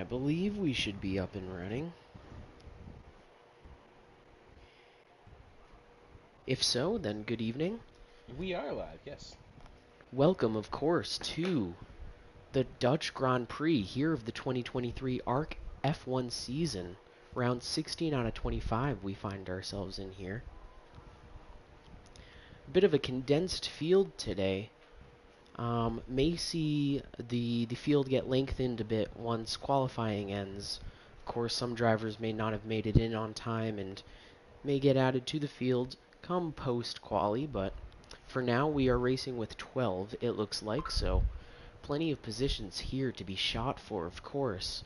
believe we should be up and running. If so, then good evening. We are live, yes. Welcome, of course, to the Dutch Grand Prix here of the 2023 ARC F1 season. Round 16 out of 25 we find ourselves in here. A bit of a condensed field today. May see the field get lengthened a bit once qualifying ends. Of course, some drivers may not have made it in on time and may get added to the field come post-quali, but for now we are racing with 12, it looks like, so plenty of positions here to be shot for, of course.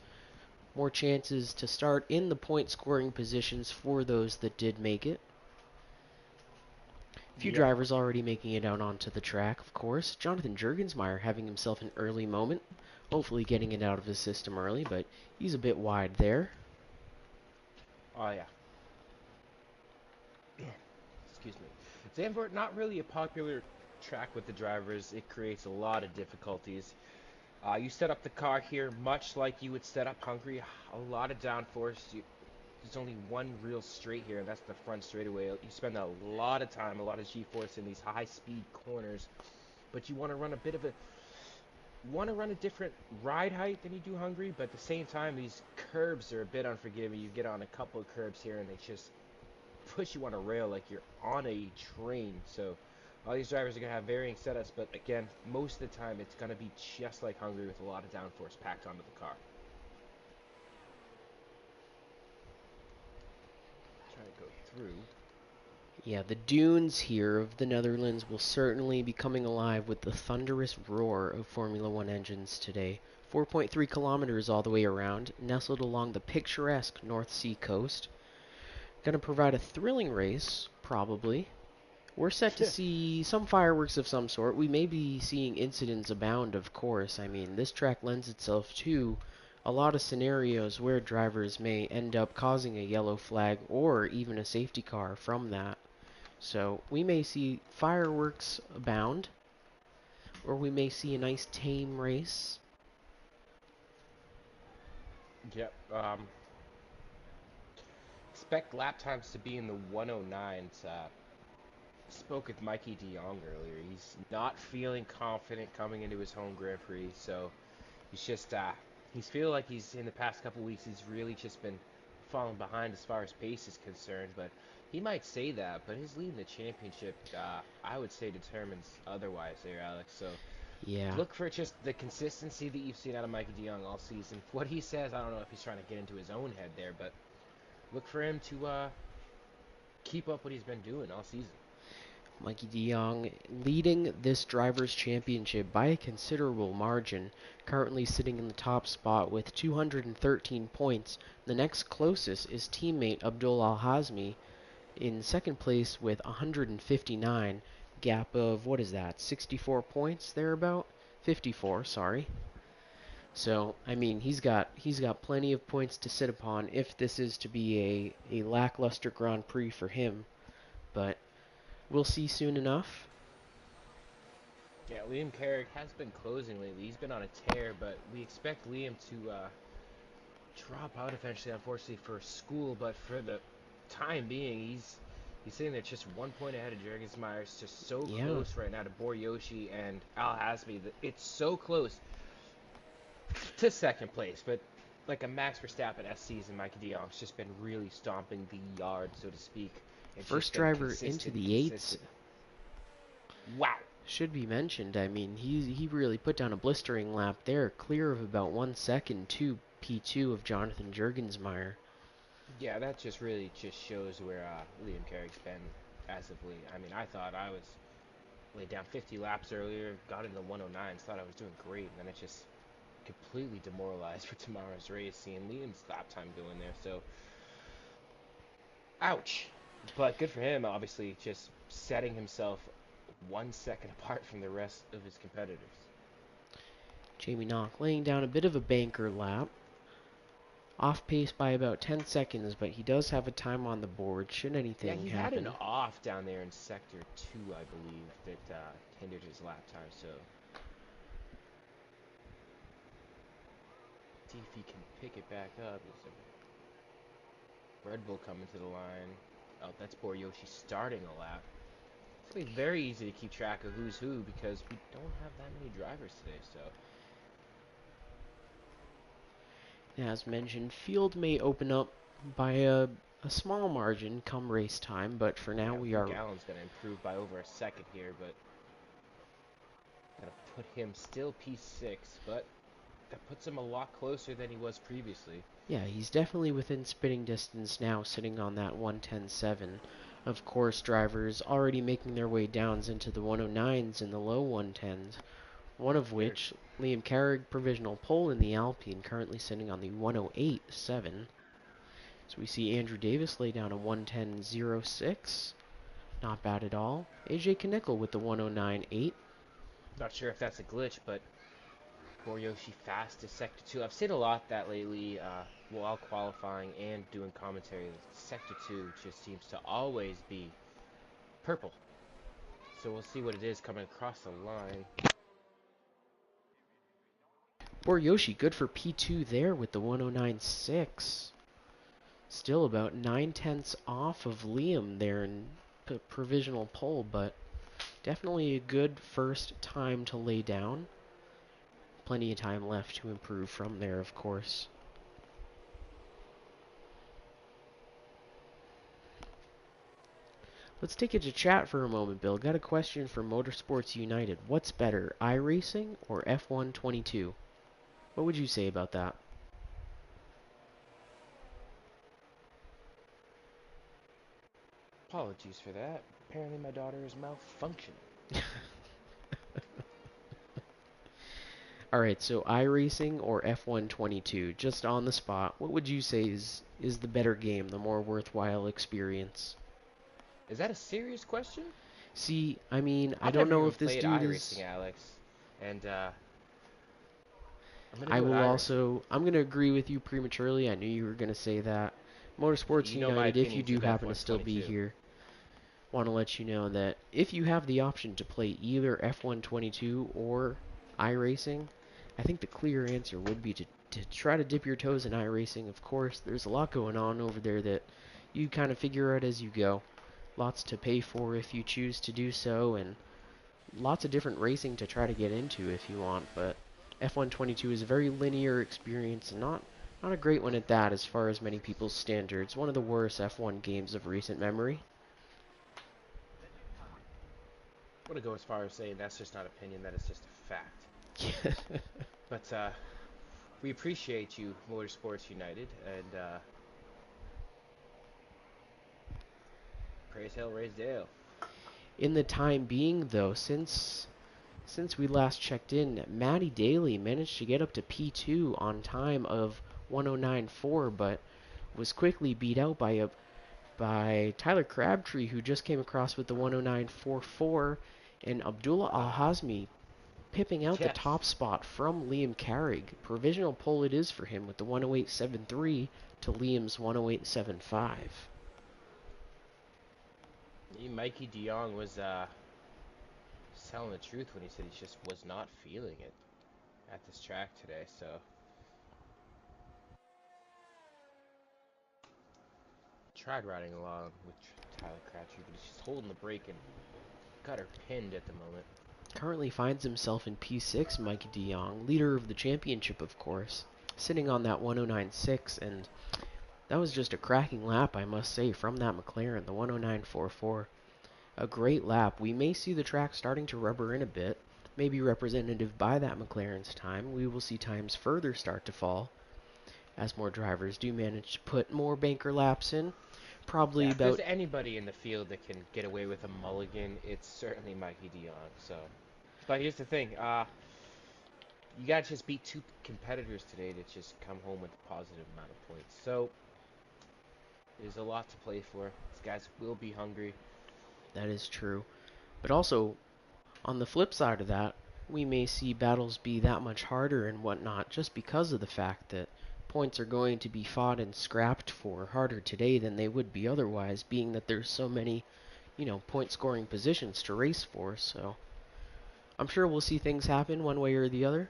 More chances to start in the point-scoring positions for those that did make it. A few Yep. drivers already making it out onto the track, of course. Jonathan Jurgensmeyer having himself an early moment, hopefully getting it out of his system early, but he's a bit wide there. Oh, yeah. Excuse me. Zandvoort, not really a popular track with the drivers. It creates a lot of difficulties. You set up the car here much like you would set up Hungary. A lot of downforce. There's only one real straight here, and that's the front straightaway. You spend a lot of time, a lot of G-force in these high-speed corners, but you want to run a different ride height than you do Hungary, but at the same time, these curbs are a bit unforgiving. You get on a couple of curbs here, and they just push you on a rail like you're on a train. So all these drivers are going to have varying setups, but again, most of the time, it's going to be just like Hungary with a lot of downforce packed onto the car. Trying to go through. Yeah, the dunes here of the Netherlands will certainly be coming alive with the thunderous roar of Formula One engines today. 4.3 kilometers all the way around, nestled along the picturesque North Sea coast. Gonna provide a thrilling race, probably. We're set to see some fireworks of some sort. We may be seeing incidents abound, of course. I mean, this track lends itself to a lot of scenarios where drivers may end up causing a yellow flag or even a safety car from that. So we may see fireworks abound, or we may see a nice tame race. Yep. Expect lap times to be in the 109s. Spoke with Mikey de Jong earlier. He's not feeling confident coming into his home Grand Prix, so he's feeling like he's in the past couple weeks he's really just been falling behind as far as pace is concerned. But he might say that, but his lead in the championship, I would say, determines otherwise there, Alex. So Yeah. look for just the consistency that you've seen out of Mikey de Jong all season. What he says, I don't know if he's trying to get into his own head there, but look for him to keep up what he's been doing all season. Mikey de Jong leading this Drivers' Championship by a considerable margin, currently sitting in the top spot with 213 points. The next closest is teammate Abdul Al-Hazmi in second place with 159. Gap of, what is that, 64 points thereabout? 54, sorry. So, I mean, he's got plenty of points to sit upon if this is to be a lackluster Grand Prix for him. But we'll see soon enough. Yeah, Liam Carrick has been closing lately. He's been on a tear, but we expect Liam to drop out eventually, unfortunately, for school. But for the time being, he's sitting there just 1 point ahead of Jurgensmeyer. It's just so Yeah, close right now to Boryoshi and Al Hasby. It's so close to second place, but like a Max Verstappen S season, Mikey de Jong's just been really stomping the yard, so to speak. It's just first been driver into consistent, the eights consistent. Wow. should be mentioned. I mean, he really put down a blistering lap there, clear of about 1 second to P2 of Jonathan Jurgensmeyer. Yeah, that just really just shows where Liam Carrick's been as of late. I mean, I thought I was laid down 50 laps earlier, got into 109s, thought I was doing great, and then it just completely demoralized for tomorrow's race, seeing Liam's lap time going there. So, ouch. But good for him, obviously, just setting himself 1 second apart from the rest of his competitors. Jamie Knock laying down a bit of a banker lap. Off pace by about 10 seconds, but he does have a time on the board should Yeah, anything he had an happen. off down there in sector 2, I believe, that hindered his lap time. So see if he can pick it back up. There's a Red Bull coming to the line. Oh, that's Boryoshi starting a lap. It's going to be very easy to keep track of who's who because we don't have that many drivers today, so. As mentioned, field may open up by a small margin come race time, but for now Yeah, we are... Allen's going to improve by over a second here, but going to put him still P6, but that puts him a lot closer than he was previously. Yeah, he's definitely within spitting distance now, sitting on that 110.7. Of course, drivers already making their way downs into the 109s and the low 110s, one of which, Liam Carrig, provisional pole in the Alpine, currently sitting on the 108.7. So we see Andrew Davis lay down a 110.06. Not bad at all. AJ Knickel with the 109.8. Not sure if that's a glitch, but Boryoshi fast to Sector 2. I've seen a lot that lately while qualifying and doing commentary. Sector 2 just seems to always be purple. So we'll see what it is coming across the line. Boryoshi good for P2 there with the 109.6. Still about 9/10 off of Liam there in provisional pole, but definitely a good first time to lay down. Plenty of time left to improve from there, of course. Let's take it to chat for a moment, Bill. Got a question for Motorsports United. What's better, iRacing or F1 22? What would you say about that? Apologies for that. Apparently my daughter is malfunctioning. Alright, so iRacing or F1 22? Just on the spot, what would you say is the better game, the more worthwhile experience? Is that a serious question? See, I mean, I I've don't never know even if this played dude iRacing, is... Alex. And I'm going to I go with will iRacing. also... I'm going to agree with you prematurely. I knew you were going to say that. Motorsports You know my United, if you opinions do with happen to F1 still be 22. here, want to let you know that if you have the option to play either F1 22 or iRacing, I think the clear answer would be to try to dip your toes in iRacing. Of course, there's a lot going on over there that you kind of figure out as you go. Lots to pay for if you choose to do so, and lots of different racing to try to get into if you want, but F1 22 is a very linear experience and not a great one at that as far as many people's standards. One of the worst F1 games of recent memory. I'm going to go as far as saying that's just not opinion, that is just a fact. But we appreciate you, Motorsports United, and praise Hail, raise Dale. In the time being, though, since we last checked in, Matty Daly managed to get up to P2 on time of 109.4, but was quickly beat out by Tyler Crabtree, who just came across with the 109.44, and Abdullah Al-Hazmi pipping out the Yes. top spot from Liam Carrig. Provisional pole it is for him with the 108.73 to Liam's 108.75. Mikey DeYoung was telling the truth when he said he just was not feeling it at this track today, so tried riding along with Tyler Crabtree, but he's just holding the brake and got her pinned at the moment. Currently finds himself in P6, Mikey DeYoung, leader of the championship, of course, sitting on that 109.6, and that was just a cracking lap, I must say, from that McLaren, the 109.44. A great lap. We may see the track starting to rubber in a bit, maybe representative by that McLaren's time. We will see times further start to fall as more drivers do manage to put more banker laps in. Probably Yeah, if there's about... anybody in the field that can get away with a mulligan, it's certainly Mikey DeYoung. So, but here's the thing: you gotta just beat two competitors today to just come home with a positive amount of points. So, there's a lot to play for. These guys will be hungry. That is true. But also, on the flip side of that, we may see battles be that much harder and whatnot just because of the fact that points are going to be fought and scrapped for harder today than they would be otherwise, being that there's so many, point scoring positions to race for. So I'm sure we'll see things happen one way or the other.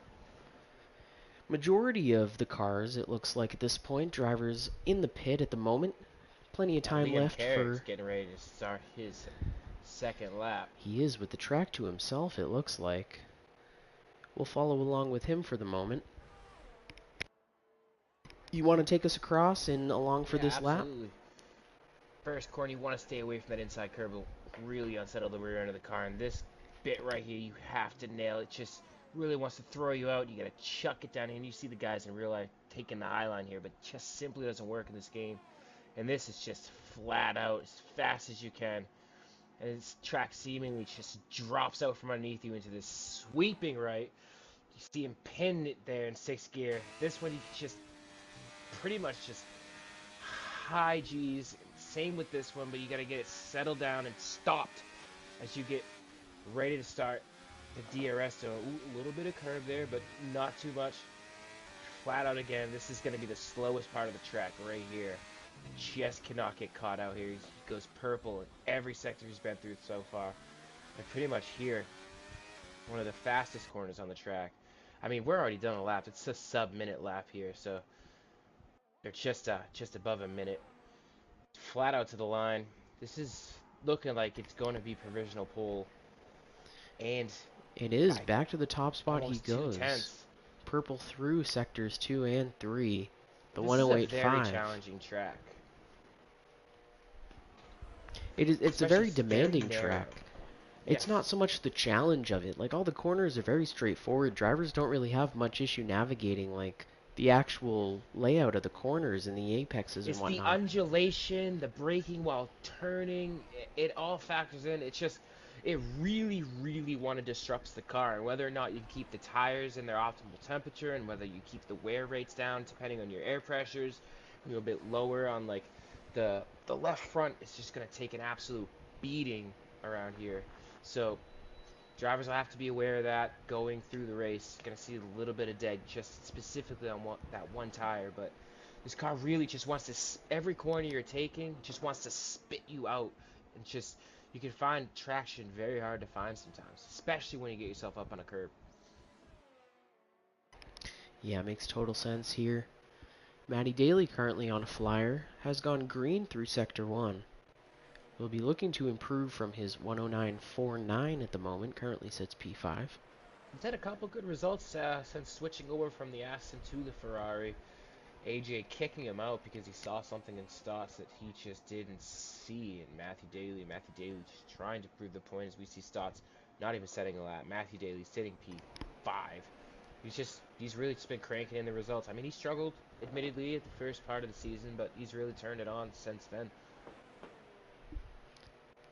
Majority of the cars, it looks like at this point, drivers in the pit at the moment. Plenty of Now time Liam left Carrick's for... getting ready to start his second lap. He is with the track to himself, it looks like. We'll follow along with him for the moment. You want to take us across and along for Yeah, this lap? absolutely. First corner, you want to stay away from that inside curve. It'll really unsettle the rear end of the car. And this bit right here, you have to nail it. Just really wants to throw you out. You got to chuck it down here. And you see the guys in real life taking the high line here, but just simply doesn't work in this game. And this is just flat out as fast as you can. And this track seemingly just drops out from underneath you into this sweeping right. You see him pin it there in 6th gear. This one, you just pretty much just high G's. Same with this one, but you got to get it settled down and stopped as you get ready to start the DRS zone. Ooh, a little bit of curve there, but not too much. Flat out again. This is going to be the slowest part of the track right here. Just cannot get caught out here. He goes purple in every sector he's been through so far. And pretty much here, one of the fastest corners on the track. I mean, we're already done a lap. It's a sub-minute lap here, so they're just above a minute. Flat out to the line. This is looking like it's going to be provisional pole. And It is. Back to the top spot he goes. 2/10. Purple through sectors 2 and 3. The This is a very 108.5. challenging track. It's a very Especially demanding narrow. track. It's Yes. not so much the challenge of it. Like, all the corners are very straightforward. Drivers don't really have much issue navigating, like, the actual layout of the corners and the apexes and It's the whatnot. undulation, the braking while turning. It all factors in. It's just, it really, really disrupts the car. And whether or not you keep the tires in their optimal temperature, and whether you keep the wear rates down depending on your air pressures, a bit lower on like the left front is just going to take an absolute beating around here. So drivers will have to be aware of that going through the race. Going to see a little bit of dead just specifically on that one tire, but this car really just wants to, every corner you're taking, just wants to spit you out. And just, you can find traction very hard to find sometimes, especially when you get yourself up on a curb. Yeah, makes total sense here. Matty Daly, currently on a flyer, has gone green through Sector 1. Will be looking to improve from his 109.49 at the moment, currently sits P5. He's had a couple good results since switching over from the Aston to the Ferrari. AJ kicking him out because he saw something in Stotts that he just didn't see. And Matthew Daly just trying to prove the point as we see Stotts not even setting a lap. Matthew Daly sitting P5. He's really just been cranking in the results. I mean, he struggled, admittedly, at the first part of the season, but he's really turned it on since then.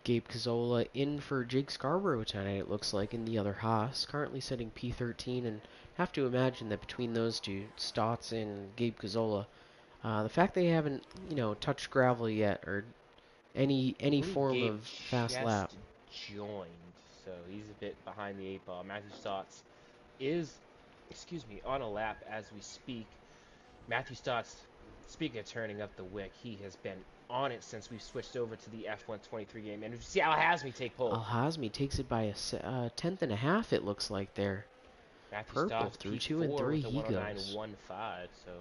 Gabe Cazzola in for Jake Scarborough tonight, it looks like, in the other Haas, currently setting P13, and have to imagine that between those two, Stotts and Gabe Cazzola, the fact they haven't, touched gravel yet, or any form Gabe of fast lap. joined, so he's a bit behind the 8 ball. Matthew Stotts is, on a lap as we speak. Matthew Stotts, speaking of turning up the wick, he has been on it since we've switched over to the F1 23 game. And you see Al-Hazmi take pole. Al-Hazmi takes it by a tenth and a half, it looks like there. Matthew Purple Stotts through P4 2 and 3 with a he 109.15. goes. So,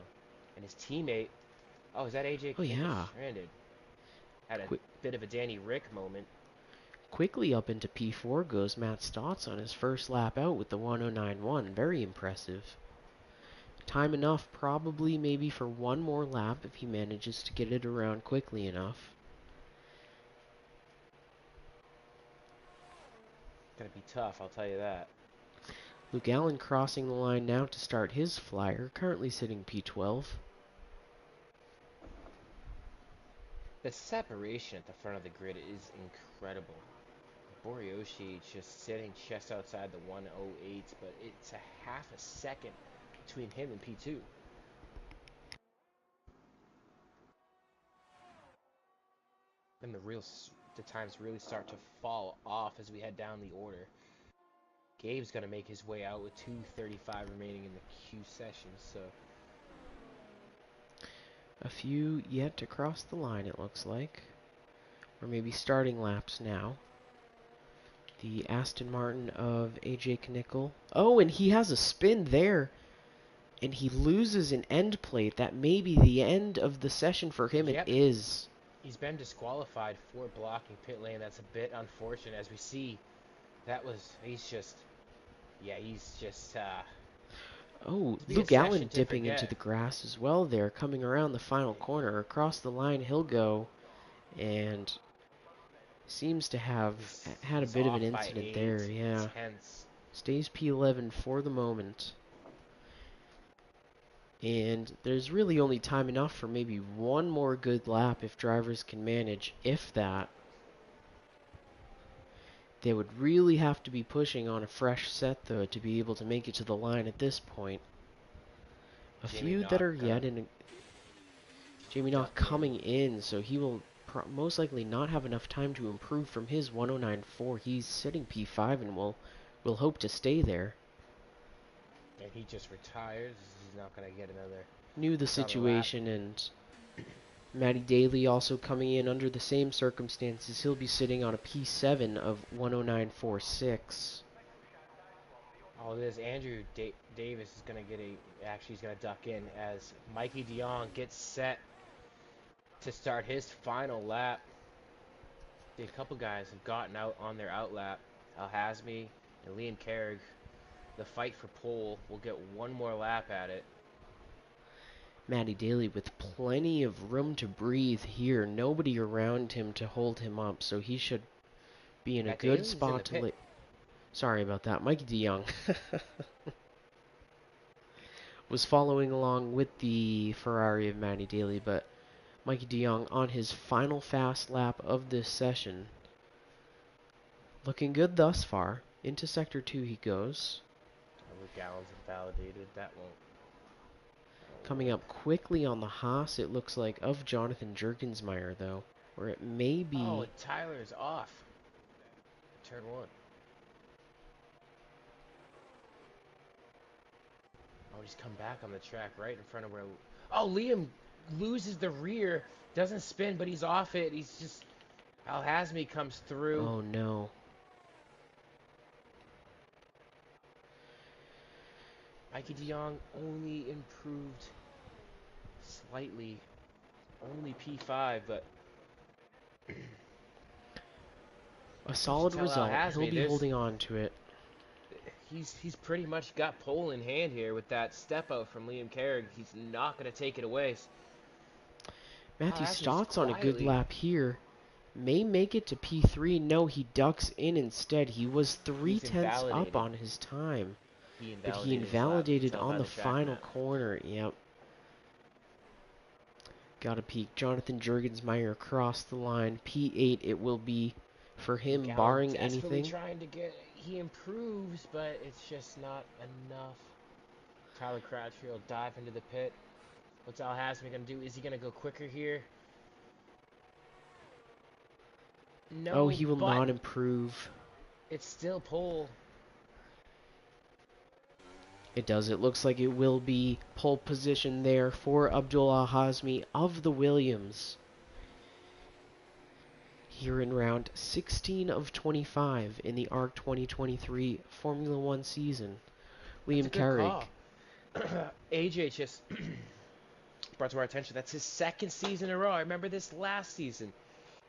and his teammate, is that AJ? Oh yeah. Stranded. Had a Quick. bit of a Danny Rick moment. Quickly up into P4 goes Matt Stotts on his first lap out with the 109.1. Very impressive. Time enough, probably maybe for one more lap if he manages to get it around quickly enough. Gonna be tough, I'll tell you that. Luke Allen crossing the line now to start his flyer, currently sitting P12. The separation at the front of the grid is incredible. Borioshi just sitting just outside the 108s, but it's a half a second between him and P2. Then the times really start to fall off as we head down the order. Gabe's going to make his way out with 2:35 remaining in the Q session, so A few yet to cross the line, it looks like. Or maybe starting laps now. The Aston Martin of AJ Knickel. Oh, and he has a spin there. and he loses an end plate. That may be the end of the session for him. It Yep. is. He's been disqualified for blocking pit lane. That's a bit unfortunate. As we see, he's just, Oh, to be a Luke session Allen to dipping into forget. the grass as well there, coming around the final corner. Across the line he'll go, and seems to have had a He's bit of an off by incident there, 8 yeah. tenths. Stays P11 for the moment. And there's really only time enough for maybe one more good lap if drivers can manage, if that. They would really have to be pushing on a fresh set, though, to be able to make it to the line at this point. A Jamie few that Knock are gonna yet in. Jamie duck Knock in. coming in, so he will most likely not have enough time to improve from his 109.4. He's sitting P5 and will hope to stay there. And he just retires. He's not gonna get another Knew the lap. situation, and Matty Daly also coming in under the same circumstances. He'll be sitting on a P7 of 109.46. All it is, Andrew Davis is gonna get actually he's gonna duck in as Mikey DeYoung gets set to start his final lap. A couple guys have gotten out on their out lap. Al Hasmi and Liam Carrig. The fight for pole will get one more lap at it. Matty Daly with plenty of room to breathe here. Nobody around him to hold him up, so he should be in a Matt good Daly's in spot the to pit. Sorry about that. Mikey DeYoung was following along with the Ferrari of Matty Daly, but Mikey DeYoung on his final fast lap of this session. Looking good thus far. Into Sector 2 he goes. Luke Allen's invalidated. That won't. Coming up quickly on the Haas, it looks like, of Jonathan Jergensmeyer, though. Or it may Oh, be... and Tyler's off. Turn 1. Oh, he's come back on the track right in front of where... Oh, Liam loses the rear. Doesn't spin, but he's off it. He's just... Al Hasmi comes through. Oh, no. Mikey DeYoung only improved slightly. Only P5, but... A You should solid tell Al result. He'll Hasmi be holding on to it. he's pretty much got pole in hand here with that step out from Liam Carrig. He's not going to take it away. Matthew Hasmi's Stotts on a good quietly... lap here. May make it to P3. No, he ducks in instead. He was He's 3/10 up invalidated. on his time. He But he invalidated his lap. You can invalidated tell on by the the track final map. corner. Yep. Got a peek. Jonathan Jergensmeyer across the line. P8 it will be for Luke him, Allen barring desperately anything. trying to get... He improves, but it's just not enough. Tyler Crabtree will dive into the pit. What's Al Hasmi going to do? Is he going to go quicker here? Oh, No, he will but not improve. it's still pole. It does. It looks like it will be pole position there for Abdullah Hazmi of the Williams. Here in round 16 of 25 in the ARC 2023 Formula One season. That's a Liam good Carrig. call. AJ just brought to our attention that's his second season in a row. I remember this last season.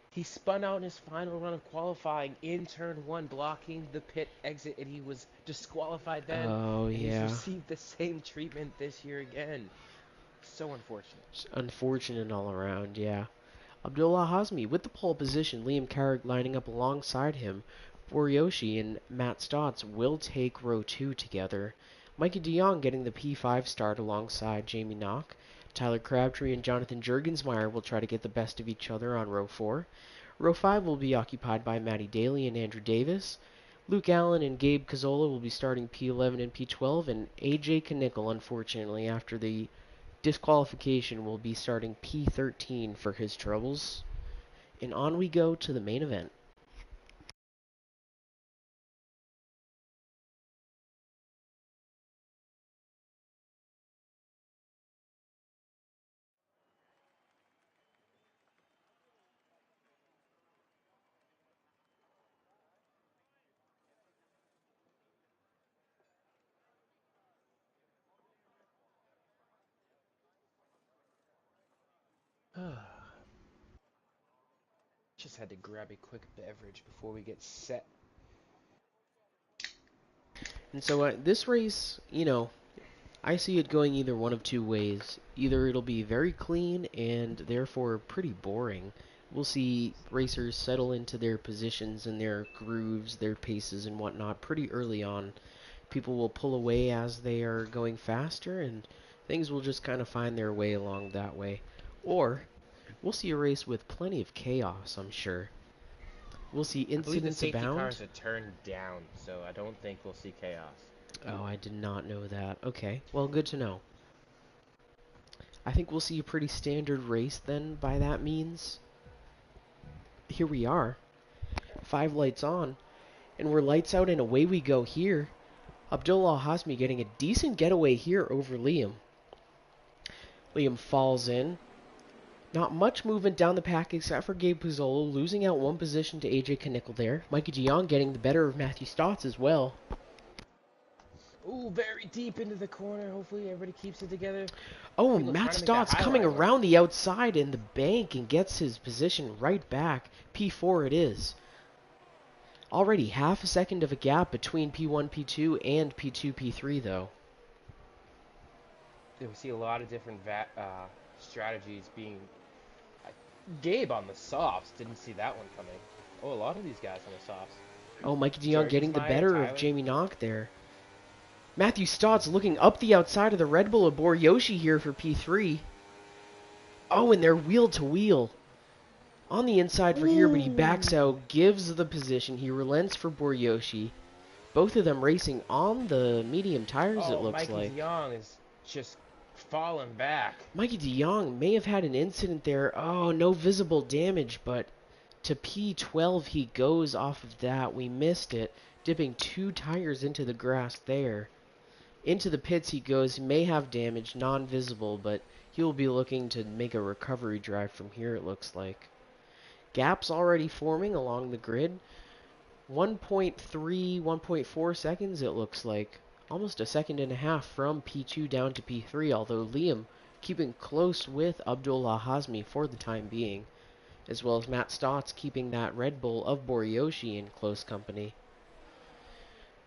He spun out in his final run of qualifying in turn 1, blocking the pit exit, and he was disqualified then. Oh, And he's yeah. received the same treatment this year again. So unfortunate. Just unfortunate all around, yeah. Abdullah Hazmi with the pole position. Liam Carrig lining up alongside him. Boryoshi and Matt Stotts will take row 2 together. Mikey DeYoung getting the P5 start alongside Jamie Knock. Tyler Crabtree and Jonathan Jergensmeyer will try to get the best of each other on row 4. Row 5 will be occupied by Matty Daly and Andrew Davis. Luke Allen and Gabe Cazola will be starting P11 and P12, and AJ Knickel, unfortunately, after the disqualification, will be starting P13 for his troubles. And on we go to the main event. Just had to grab a quick beverage before we get set. And so this race, I see it going either one of two ways. Either it'll be very clean and therefore pretty boring. We'll see racers settle into their positions and their grooves, their paces and whatnot pretty early on. People will pull away as they are going faster, and things will just kind of find their way along that way. Or we'll see a race with plenty of chaos, I'm sure. We'll see I believe the incidents safety abound. cars are turned down, so I don't think we'll see chaos. Oh, I did not know that. Okay, well, good to know. I think we'll see a pretty standard race then, by that means. Here we are. 5 lights on, and we're lights out and away we go here. Abdullah Hasmi getting a decent getaway here over Liam. Liam falls in. Not much movement down the pack except for Gabe Puzzolo losing out 1 position to AJ Knickel there. Mikey DeYoung getting the better of Matthew Stotts as well. Ooh, very deep into the corner. Hopefully everybody keeps it together. Oh, Matt Stotts coming around the outside in the bank and gets his position right back. P4 it is. Already half a second of a gap between P1, P2, and P2, P3 though. We see a lot of different strategies being... Gabe on the softs. Didn't see that one coming. Oh, a lot of these guys on the softs. Oh, Mikey DeYoung getting the better of Jamie Knock there. Matthew Stotts looking up the outside of the Red Bull of Boryoshi here for P3. Oh, and they're wheel to wheel. On the inside for here, but he backs out, gives the position. He relents for Boryoshi. Both of them racing on the medium tires, it looks like. Mikey DeYoung is just falling back. Mikey DeYoung may have had an incident there. Oh, no visible damage, but to P12 he goes off of that. We missed it, dipping 2 tires into the grass there. Into the pits he goes. He may have damage, non-visible, but he will be looking to make a recovery drive from here, it looks like. Gaps already forming along the grid. 1.3, 1.4 seconds, it looks like. Almost a second and a half from P2 down to P3, although Liam keeping close with Abdullah Hasmi for the time being, as well as Matt Stotts keeping that Red Bull of Boryoshi in close company.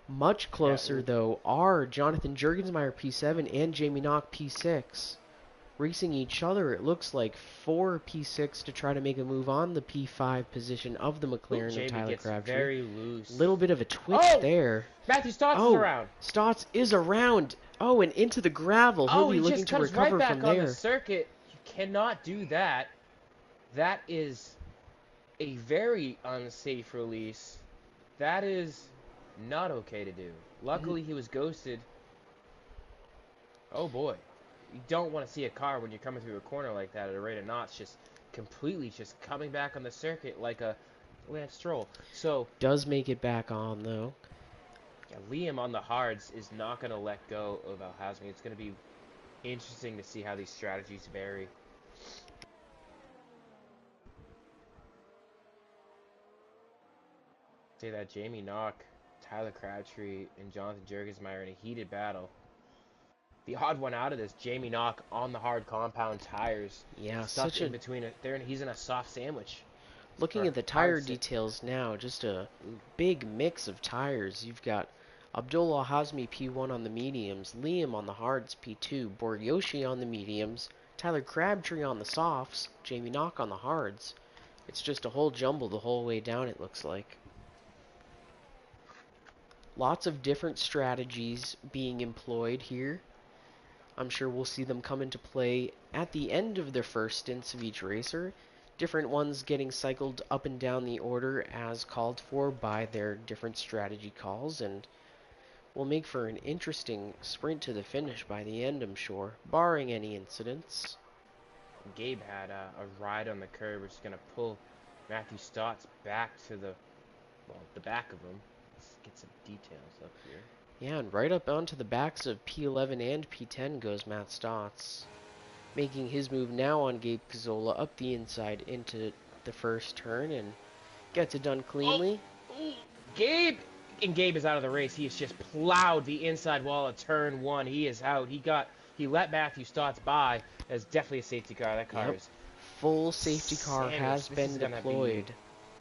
Much closer, though, are Jonathan Jurgensmeyer P7 and Jamie Knock P6. Racing each other, it looks like, for P6 to try to make a move on the P5 position of the McLaren and Tyler Crabtree. Very loose. Little bit of a twitch there. Matthew Stotts is around. Stotts is around. Oh, and into the gravel. He'll be looking to recover right from back there. On the circuit. You cannot do that. That is a very unsafe release. That is not okay to do. Luckily, he was ghosted. Oh boy. You don't want to see a car when you're coming through a corner like that at a rate of knots just completely just coming back on the circuit like a Lance Stroll. So does make it back on though. Yeah, Liam on the hards is not going to let go of Al-Hazmi. It's going to be interesting to see how these strategies vary. Say that Jamie Knock, Tyler Crabtree, and Jonathan Jurgensmeyer in a heated battle. The odd one out of this, Jamie Knock on the hard compound tires. Yeah, stuck in between it there, and he's in a soft sandwich. Looking at the tire details now, just a big mix of tires. You've got Abdullah Hasmi P1 on the mediums, Liam on the hards P2, Boryoshi on the mediums, Tyler Crabtree on the softs, Jamie Knock on the hards. It's just a whole jumble the whole way down, it looks like. Lots of different strategies being employed here. I'm sure we'll see them come into play at the end of their first stints of each racer. Different ones getting cycled up and down the order as called for by their different strategy calls, and will make for an interesting sprint to the finish by the end, I'm sure, barring any incidents. Gabe had a ride on the curb, which is going to pull Matthew Stotts back to the back of him. Let's get some details up here. Yeah, and right up onto the backs of P11 and P10 goes Matt Stotts, making his move now on Gabe Cazzola up the inside into the first turn and gets it done cleanly. Gabe is out of the race. He has just plowed the inside wall of turn 1. He is out. He let Matthew Stotts by. That's definitely a safety car. That car is full safety car has been deployed.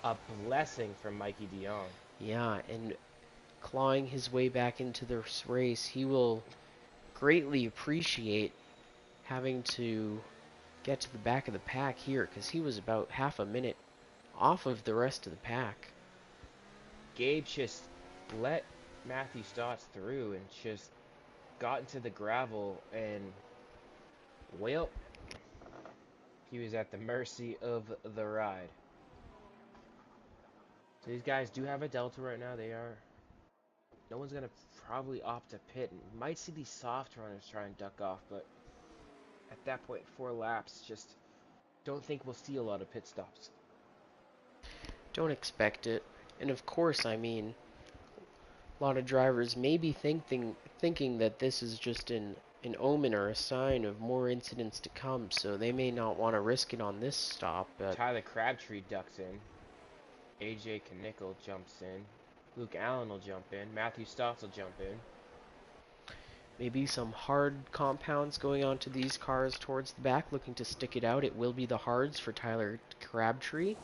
a blessing from Mikey DeYoung. Yeah, and clawing his way back into this race, he will greatly appreciate having to get to the back of the pack here because he was about half a minute off of the rest of the pack. Gabe just let Matthew Stotts through and just got into the gravel, and well, he was at the mercy of the ride. So these guys do have a delta right now. No one's gonna probably opt to pit. And might see these soft runners try and duck off, but at that point, 4 laps, just don't think we'll see a lot of pit stops. Don't expect it. And of course, I mean, a lot of drivers may be thinking that this is just an omen or a sign of more incidents to come, so they may not want to risk it on this stop. But Tyler Crabtree ducks in. AJ Knickel jumps in. Luke Allen will jump in. Matthew Stotts will jump in. maybe some hard compounds going onto these cars towards the back, looking to stick it out. It will be the hards for Tyler Crabtree.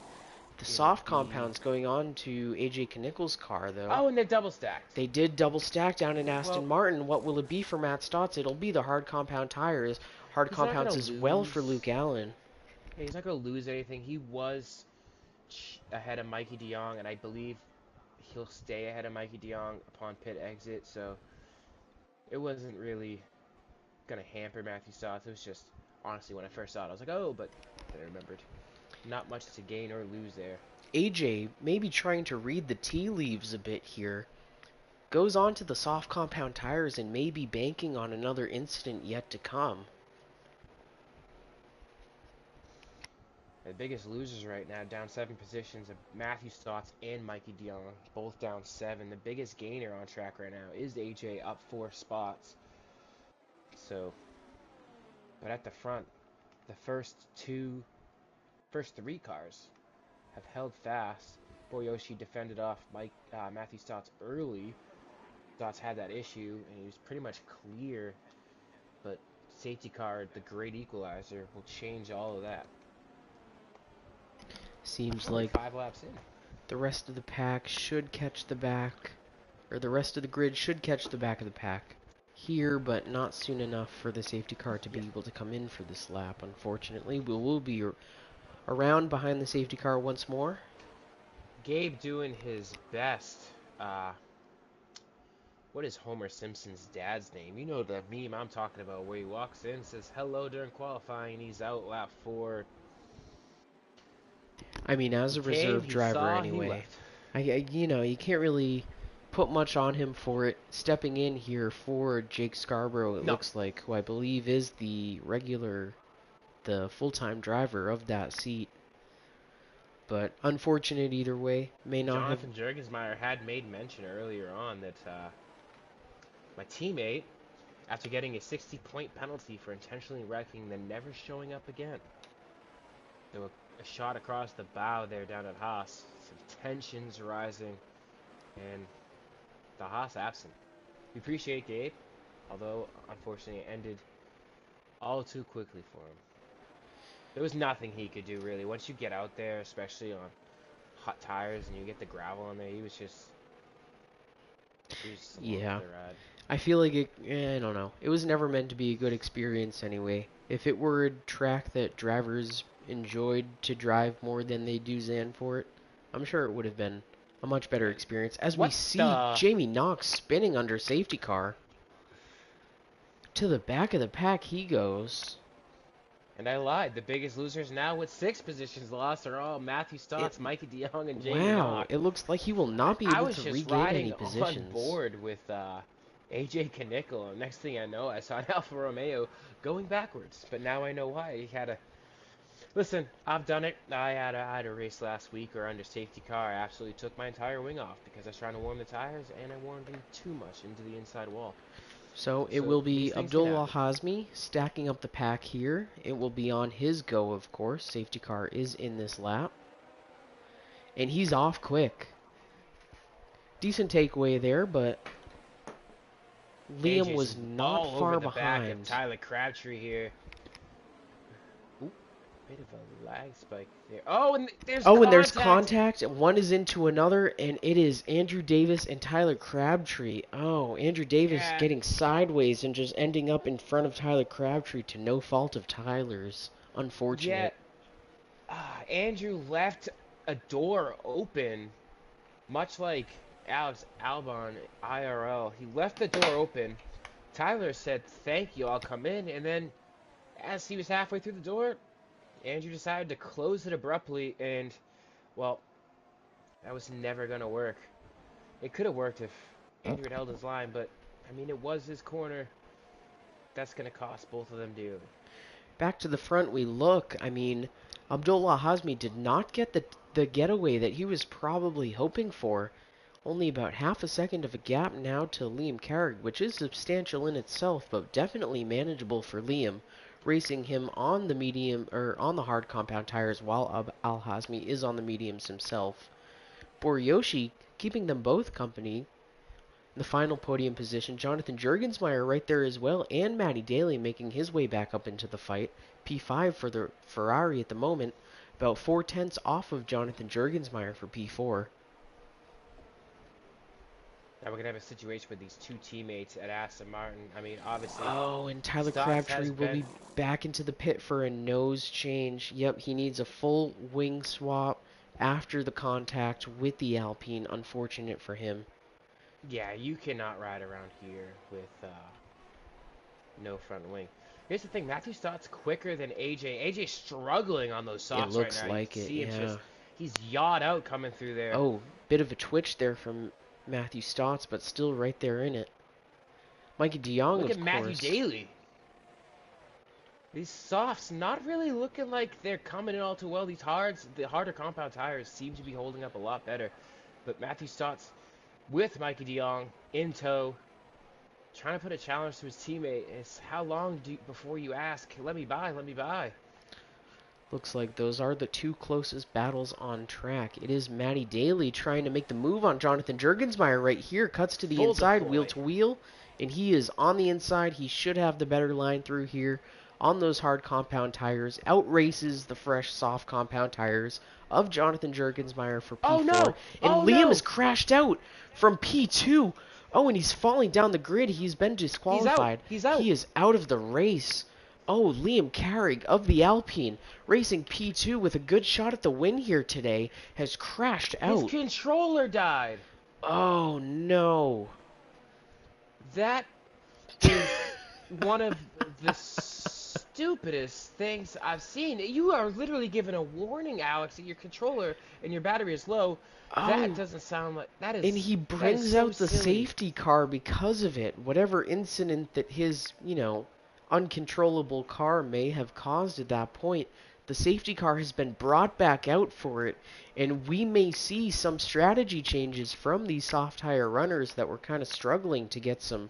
The soft compounds going on to AJ Knickel's car, though. Oh, and they're double stacked. They did double stack down in Aston Well, Martin. What will it be for Matt Stotts? It'll be the hard compound tires. Hard he's not compounds gonna as well lose. for Luke Allen. Yeah, he's not going to lose anything. He was ahead of Mikey DeYoung, and I believe he'll stay ahead of Mikey DeYoung upon pit exit, so it wasn't really going to hamper Matthew Stotts. It was just, honestly, when I first saw it, I was like, oh, but then I remembered. Not much to gain or lose there. AJ maybe trying to read the tea leaves a bit here. Goes on to the soft compound tires and may be banking on another incident yet to come. The biggest losers right now, down 7 positions, of Matthew Stotts and Mikey DeYoung, both down 7. The biggest gainer on track right now is AJ, up 4 spots. So, but at the front, the first 3 cars have held fast. Boyoshi defended off Matthew Stotts early. Stotts had that issue, and he was pretty much clear. But safety car, the great equalizer, will change all of that. Seems like 5 laps in. the rest of the pack should catch the back, or the rest of the grid should catch the back of the pack here, but not soon enough for the safety car to be able to come in for this lap. Unfortunately, we will be around behind the safety car once more. Gabe doing his best. What is Homer Simpson's dad's name? You know the meme I'm talking about, where he walks in, says hello during qualifying, and he's out lap 4. I mean, as a reserve driver anyway. You know, you can't really put much on him for it. Stepping in here for Jake Scarborough, it looks like, who I believe is the full-time driver of that seat. But unfortunate either way. May not Jonathan Jurgensmeyer had made mention earlier on that my teammate, after getting a 60-point penalty for intentionally wrecking, then never showing up again. There was a shot across the bow there down at Haas. Some tensions rising, and the Haas absent. We appreciate Gabe, although unfortunately it ended all too quickly for him. There was nothing he could do really. Once you get out there, especially on hot tires, and you get the gravel on there, he was just yeah. I feel like I don't know. It was never meant to be a good experience anyway. If it were a track that drivers enjoyed to drive more than they do Zandvoort, I'm sure it would have been a much better experience. As we see Jamie Knox spinning under safety car. To the back of the pack he goes. And I lied. The biggest losers now with 6 positions lost are all Matthew Stotts, Mikey DeYoung, and Jamie Knox. It looks like he will not be able to regain any positions. I was just riding on board with AJ Knickel, and next thing I know, I saw an Alfa Romeo going backwards. But now I know why. He had a... Listen, I've done it. I had a race last week or under safety car. I absolutely took my entire wing off because I was trying to warm the tires, and I warmed them too much into the inside wall. So it will be Abdullah Hazmi stacking up the pack here. It will be on his go, of course. Safety car is in this lap. And he's off quick. Decent takeaway there, but Liam was not far behind. Back of Tyler Crabtree here. Ooh. Bit of a lag spike there. Oh, and there's Oh, and there's contact. contact. One is into another, and it is Andrew Davis and Tyler Crabtree. Oh, Andrew Davis Yeah, getting sideways and just ending up in front of Tyler Crabtree to no fault of Tyler's. yeah. Unfortunate. Andrew left a door open, much like Alex Albon IRL. He left the door open. Tyler said, "Thank you, I'll come in." And then, as he was halfway through the door, Andrew decided to close it abruptly, and well, that was never gonna work. It could have worked if Andrew had held his line, but I mean, it was his corner. That's gonna cost both of them dearly. Back to the front we look. I mean, Abdullah Hazmi did not get the getaway that he was probably hoping for. Only about half a second of a gap now to Liam Carrig, which is substantial in itself, but definitely manageable for Liam, racing him on the medium or on the hard compound tires while Al Hazmi is on the mediums himself. Boryoshi keeping them both company. The final podium position, Jonathan Jurgensmeyer right there as well, and Matty Daly making his way back up into the fight. P5 for the Ferrari at the moment, about 4/10 off of Jonathan Jurgensmeyer for P4. Now we're gonna have a situation with these two teammates at Aston Martin. I mean, obviously, Oh, and Tyler Stotts Crabtree has will been. be back into the pit for a nose change. Yep, he needs a full wing swap after the contact with the Alpine. Unfortunate for him. Yeah, you cannot ride around here with no front wing. Here's the thing, Matthew Stott's quicker than AJ. AJ's struggling on those It softs right looks now. You can like it, see him yeah. just, he's yawed out coming through there. Oh, bit of a twitch there from Matthew Stotts, but still right there in it. Mikey DeYoung, Look of at Matthew course. Daly. These softs not really looking like they're coming in all too well. These the harder compound tires seem to be holding up a lot better. But Matthew Stotts with Mikey DeYoung in tow, trying to put a challenge to his teammate. It's how long before you ask, let me by, let me by. Looks like those are the two closest battles on track. It is Matty Daly trying to make the move on Jonathan Jurgensmeyer right here. Cuts to the Full inside, wheel deploy. to wheel, and he is on the inside. He should have the better line through here on those hard compound tires. Outraces the fresh soft compound tires of Jonathan Jurgensmeyer for Oh P4. no! And Oh Liam has no! crashed out from P2. Oh, and he's falling down the grid. He's been He's out! disqualified. He's out! He is out of the race. Oh, Liam Carrig of the Alpine, racing P2 with a good shot at the win here today, has crashed His out. controller died! Oh, no. That is one of the stupidest things I've seen. You are literally given a warning, Alex, that your controller and your battery is low. That Oh, doesn't sound like and he that is brings so out the silly. safety car because of it. Whatever incident that his, uncontrollable car may have caused at that point, the safety car has been brought back out for it, and we may see some strategy changes from these soft tire runners that were kind of struggling to get some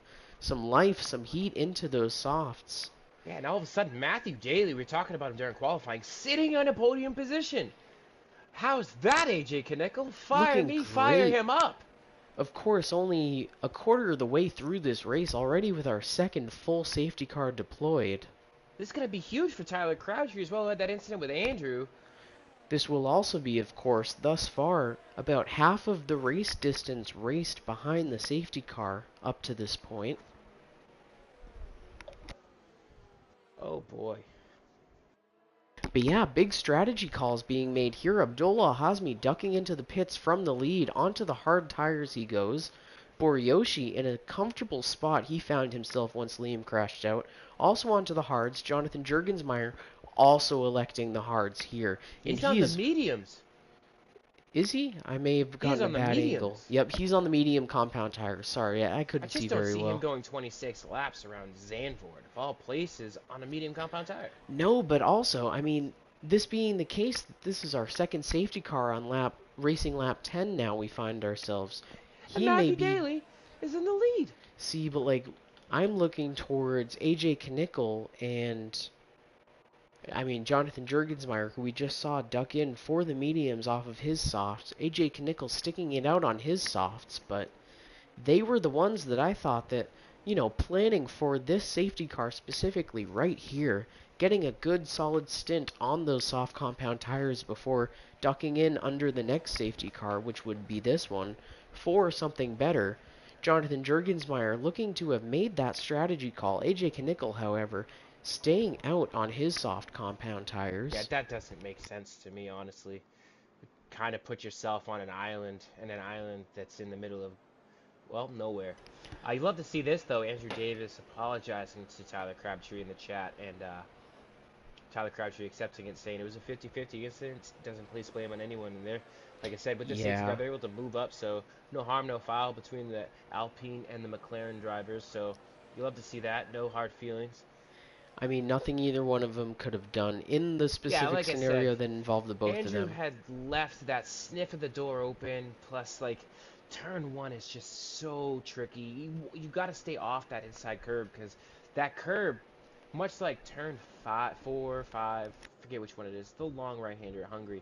life, some heat into those softs. Yeah, and all of a sudden, Matthew Daly, we were talking about him during qualifying, sitting on a podium position. How's that, AJ Knickel? Fire Looking me, fire great. him up. Of course, only a quarter of the way through this race already with our second full safety car deployed. This is going to be huge for Tyler Crabtree as well, who had that incident with Andrew. This will also be, of course, thus far, about half of the race distance raced behind the safety car up to this point. Oh boy. But yeah, big strategy calls being made here. Abdullah Hazmi ducking into the pits from the lead. Onto the hard tires he goes. Boryoshi in a comfortable spot he found himself once Liam crashed out. Also onto the hards. Jonathan Jurgensmeyer also electing the hards here. And He's on he the is... mediums. Is he? I may have He is gotten a on the bad angle. mediums. Yep, he's on the medium compound tire. Sorry, I I couldn't see just don't very see him well. going 26 laps around Zandvoort, of all places, on a medium compound tire. No, but also, I mean, this being the case, this is our second safety car on racing lap 10 now we find ourselves. And He may Matthew be, Daly is in the lead. see, but like, I'm looking towards AJ Knickel and, I mean, Jonathan Jurgensmeyer, who we just saw duck in for the mediums off of his softs. AJ Knickel sticking it out on his softs, but they were the ones that I thought that you know, planning for this safety car specifically right here, getting a good solid stint on those soft compound tires before ducking in under the next safety car, which would be this one, for something better. Jonathan Jurgensmeyer looking to have made that strategy call. AJ Knickel, however, staying out on his soft compound Yeah, tires. that doesn't make sense to me, honestly. Kind of put yourself on an island, and an island that's in the middle of, well, nowhere. You'd love to see this, though. Andrew Davis apologizing to Tyler Crabtree in the chat, and Tyler Crabtree accepting it, saying it was a 50-50 incident. Doesn't place blame on anyone in there. Like I said, with the safety car, Yeah, they're able to move up, so no harm, no foul between the Alpine and the McLaren drivers. So you love to see that. No hard feelings. I mean, nothing either one of them could have done in the Yeah, specific like I said, scenario that involved the both of Andrew them. had left that sniff of the door open. Plus, like, turn one is just so tricky. You got to stay off that inside curb because that curb, much like turn 5, 4, 5, forget which one it is, the long right-hander at Hungary,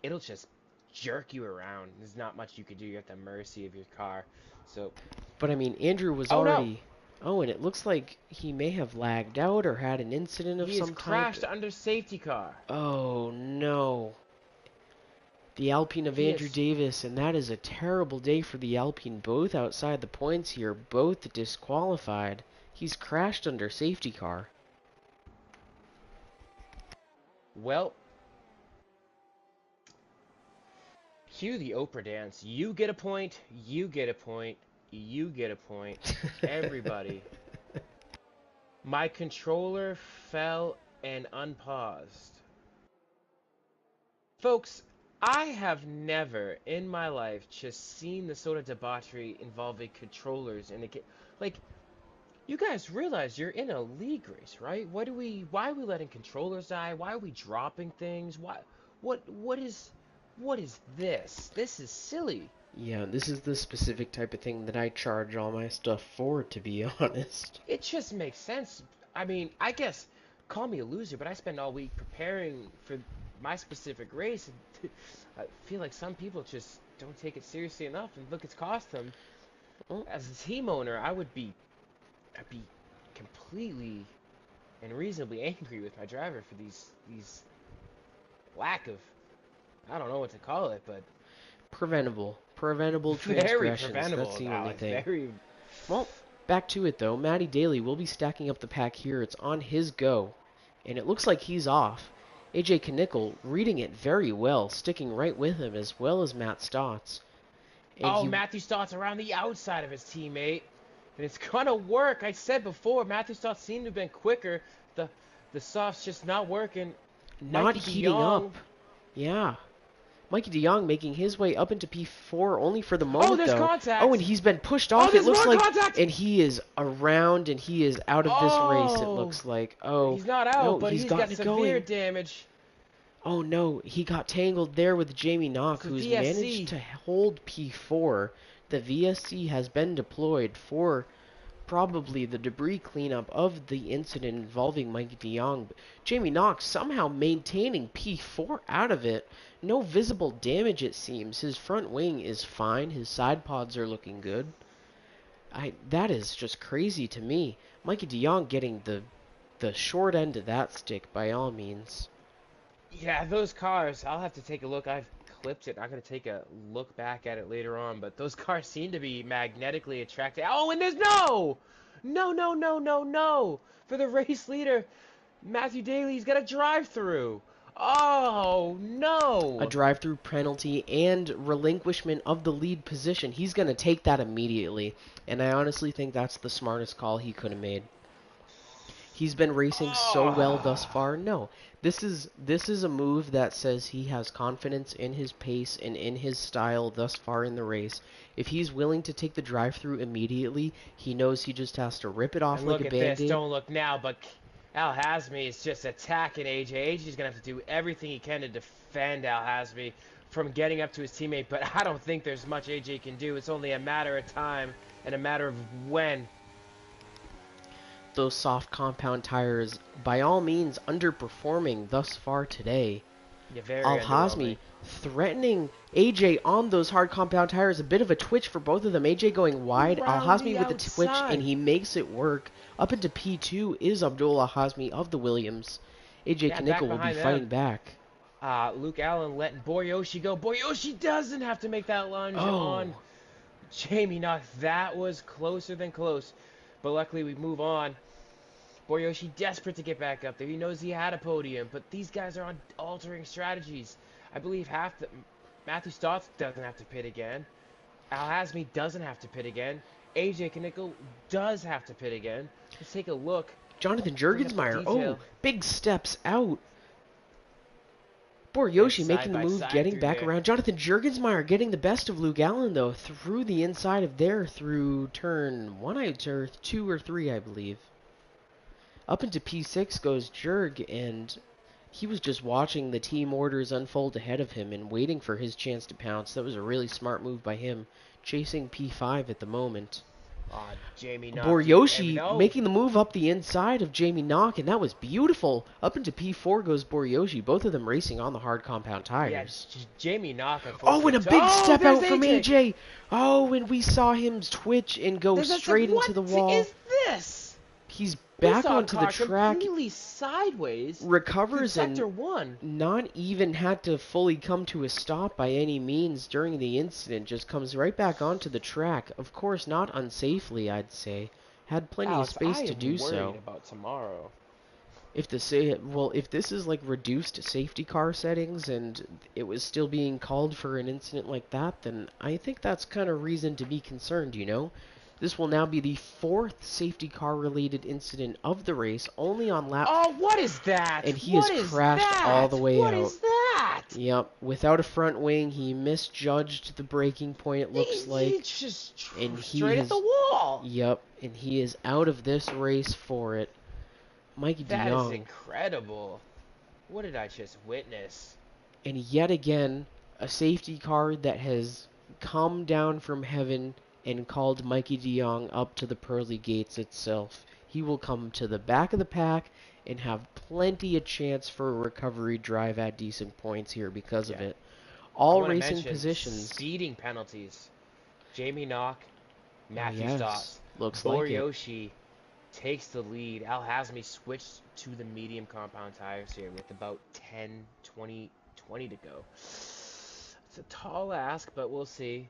it'll just jerk you around. There's not much you can do. You're at the mercy of your car. So, But I mean, Andrew was oh no, already. Oh, and it looks like he may have lagged out or had an incident of he is some type. crashed under safety car. Oh no. The Alpine of He Andrew is Davis, and that is a terrible day for the Alpine, both outside the points here, both disqualified. He's crashed under safety car. well. Cue the Oprah dance. You get a point, you get a point, you get a point. Everybody. My controller fell and unpaused. Folks, I have never in my life just seen the sort of debauchery involving controllers in a game. Like, you guys realize you're in a league race, right? Why are we letting controllers die? Why are we dropping things? What is this? This is silly. Yeah, this is the specific type of thing that I charge all my stuff for, to be honest. It just makes sense. I mean, I guess call me a loser, but I spend all week preparing for my specific race, and I feel like some people just don't take it seriously enough, and look, it's cost them. Well, As a team owner, I'd be completely and reasonably angry with my driver for these lack of, I don't know what to call it, but preventable very transgressions, that's preventable, the only Alex. thing. Very. Well, back to it though. Matty Daly will be stacking up the pack here. It's on his go, and it looks like he's off. AJ Knickel reading it very well, sticking right with him as well as Matt Stotts. And Oh, he Matthew Stott's around the outside of his teammate. And it's gonna work. I said before, Matthew Stott seemed to have been quicker. The soft's just not working. not Mikey heating DeYoung. up. Yeah. Mikey DeYoung making his way up into P4 only for the Oh, moment there's though. contact. Oh, and he's been pushed Oh, off it there's looks more like, contact. and he is around and he is out of this race it Oh, looks like. Oh, he's not out, no, but he's he's got gotten it severe going. damage. Oh no, he got tangled there with Jamie Knock, It's a who's VSC. managed to hold P4. The VSC has been deployed for probably the debris cleanup of the incident involving Mike DeYoung. But Jamie Knox somehow maintaining P4 out of it. No visible damage it seems. His front wing is fine. His side pods are looking good. That is just crazy to me. Mikey DeYoung getting the short end of that stick by all means. Yeah, those cars. I'll have to take a look. I've clipped it. I'm gonna take a look back at it later on. But those cars seem to be magnetically attracted. Oh, and there's no. For the race leader, Matthew Daly's got a drive-through. Oh A no. drive-through penalty and relinquishment of the lead position. He's going to take that immediately, and I honestly think that's the smartest call he could have made. He's been racing so well thus Oh. far. No, this is a move that says he has confidence in his pace and in his style thus far in the race. If he's willing to take the drive-through immediately, he knows he just has to rip it off And like look a at this. band-aid. Don't look now, but Al Hasmi is just attacking AJ. AJ's going to have to do everything he can to defend Al Hasmi from getting up to his teammate, but I don't think there's much AJ can do. It's only a matter of time and a matter of when. Those soft compound tires, by all means, underperforming thus far today. Yeah, very Al-Hazmi underwhelming. threatening AJ on those hard compound tires. A bit of a twitch for both of them. AJ going wide. Around Al-Hazmi the with the twitch, and outside. he makes it work. Up into P2 is Abdul Al-Hazmi of the Williams. AJ Yeah, back Knickel will be behind them. fighting back. Luke Allen letting Boryoshi go. Boryoshi doesn't have to make that lunge on Oh, Jamie Knox. That was closer than close. But luckily we move on. Boryoshi desperate to get back up there. He knows he had a podium, but these guys are on altering strategies. I believe Matthew Stotts doesn't have to pit again. Al Hazmi doesn't have to pit again. AJ Knickel does have to pit again. Let's take a look. Jonathan Bring up the Jurgensmeyer. Oh, detail. big steps out. And Boryoshi side making the by move, side getting through back there. around. Jonathan Jurgensmeyer getting the best of Luke Allen, though, through the inside of there, through turn 2 or 3, I believe. Up into P6 goes Jurg, and he was just watching the team orders unfold ahead of him and waiting for his chance to pounce. That was a really smart move by him, chasing P5 at the moment. Jamie Knox doing Boryoshi no. making the move up the inside of Jamie Knock, and that was beautiful. Up into P4 goes Boryoshi, both of them racing on the hard compound Yeah, tires. Jamie Knox Oh, and unfortunately. a big Oh, step there's out from AJ. AJ. Oh, and we saw him twitch and go There's a step. straight into What the wall. is this? He's We back saw a onto the car track, completely sideways through recovers, sector and one. not even had to fully come to a stop by any means during the incident. Just comes right back onto the track. Of course, not unsafely, I'd say. Had plenty of Alex, space I to am do worried so. about tomorrow. If if this is like reduced safety car settings and it was still being called for an incident like that, then I think that's kind of reason to be concerned, you know? This will now be the 4th safety car related incident of the race, only on lap, Oh, what is that? and he has What is crashed all that? the way What out. is that? Yep, without a front wing, he misjudged the braking point, it looks He like, just and he straight at the has, wall. yep, and he is out of this race for it. Mikey That is DeYoung. incredible. What did I just witness? And yet again, a safety car that has come down from heaven and called Mikey DeYoung up to the pearly gates itself. He will come to the back of the pack and have plenty of chance for a recovery drive at decent points here because of Yeah. it. I All want to racing mention positions. speeding penalties. Jamie Knock, Oh, Matthew yes. Stotts, Looks like it. Boryoshi takes the lead. Al Hazmi switched to the medium compound tires here with about 10, 20 to go. It's a tall ask, but we'll see.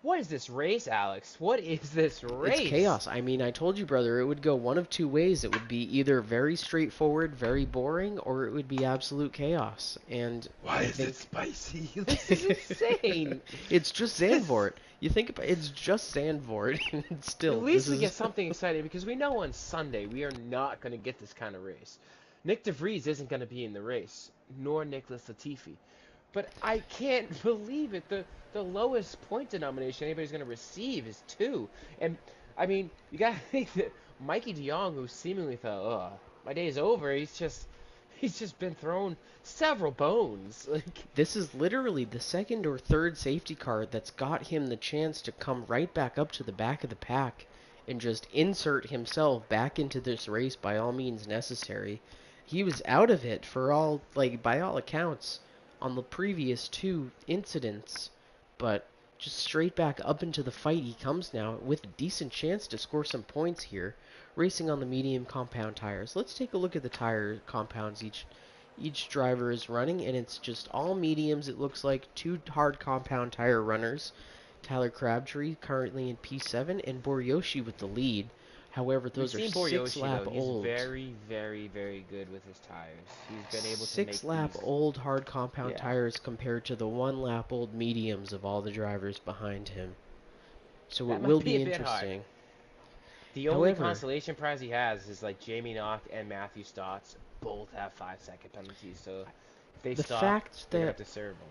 What is this race, Alex? What is this race? It's chaos. I mean, I told you, brother, it would go one of two ways. It would be either very straightforward, very boring, or it would be absolute chaos. And Why is it spicy? This is insane. It's just Zandvoort. You think about it's just Zandvoort, and still, At least this we is get something exciting because we know on Sunday we are not going to get this kind of race. Nick DeVries isn't going to be in the race, nor Nicholas Latifi. But I can't believe it. The lowest point denomination anybody's going to receive is 2. And, I mean, you got to think that Mikey DeYoung, who seemingly thought, my day is over, he's just been thrown several bones. This is literally the second or third safety car that's got him the chance to come right back up to the back of the pack and just insert himself back into this race by all means necessary. He was out of it for all, like, by all accounts on the previous 2 incidents, but just straight back up into the fight he comes now with a decent chance to score some points here, racing on the medium compound tires. Let's take a look at the tire compounds each driver is running, and it's just all mediums. It looks like 2 hard compound tire runners. Tyler Crabtree currently in P7 and Boryoshi with the lead. However, those are We've seen 6 Boryoshi, lap though. He's old. very, very, very good with his tires. He's been able to make 6 lap these. old hard compound Yeah. tires compared to the 1 lap old mediums of all the drivers behind him. So That it might will be be a bit hard. interesting. The only However, consolation prize he has is like Jamie Knock and Matthew Stotts both have 5-second penalties. So if they the stop, fact they're that gonna have to serve them.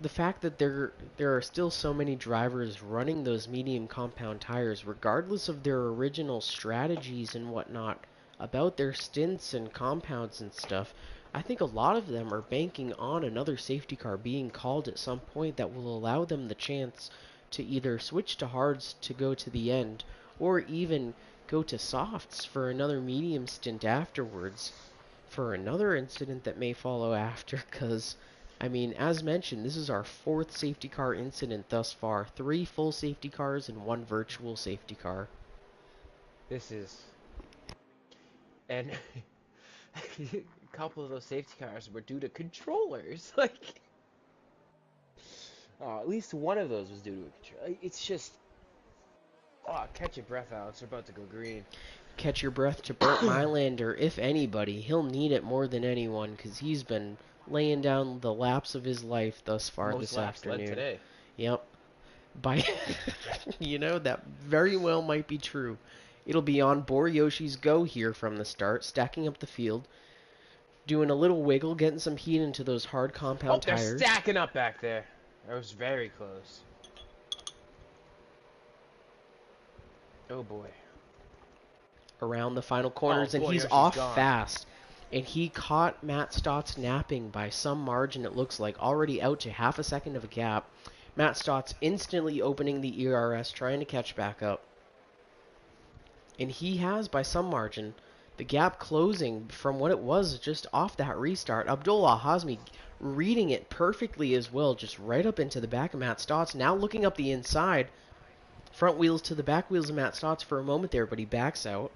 the fact that there are still so many drivers running those medium compound tires, regardless of their original strategies and whatnot about their stints and compounds and stuff, I think a lot of them are banking on another safety car being called at some point that will allow them the chance to either switch to hards to go to the end, or even go to softs for another medium stint afterwards. for another incident that may follow after, because, I mean, as mentioned, this is our 4th safety car incident thus far. 3 full safety cars and 1 virtual safety car. This is... And a couple of those safety cars were due to controllers. Like, at least one of those was due to a controller. It's just... Oh, catch your breath, Alex. We're about to go green. Catch your breath to Burt Mylander. If anybody, he'll need it more than anyone, because he's been laying down the laps of his life thus far Most this laps led afternoon. today. Yep. By that very well might be true. It'll be on Boriyoshi's go here from the start, stacking up the field, doing a little wiggle, getting some heat into those hard compound they're tires. stacking up back there. That was very close. Oh boy. Around the final corners, and he's Boriyoshi's off gone. fast. And he caught Matt Stotts napping by some margin, it looks like, already out to half a second of a gap. Matt Stotts instantly opening the ERS, trying to catch back up. And he has, by some margin, the gap closing from what it was just off that restart. Abdullah Hazmi reading it perfectly as well, just right up into the back of Matt Stotts. Now looking up the inside. Front wheels to the back wheels of Matt Stotts for a moment there, but he backs out.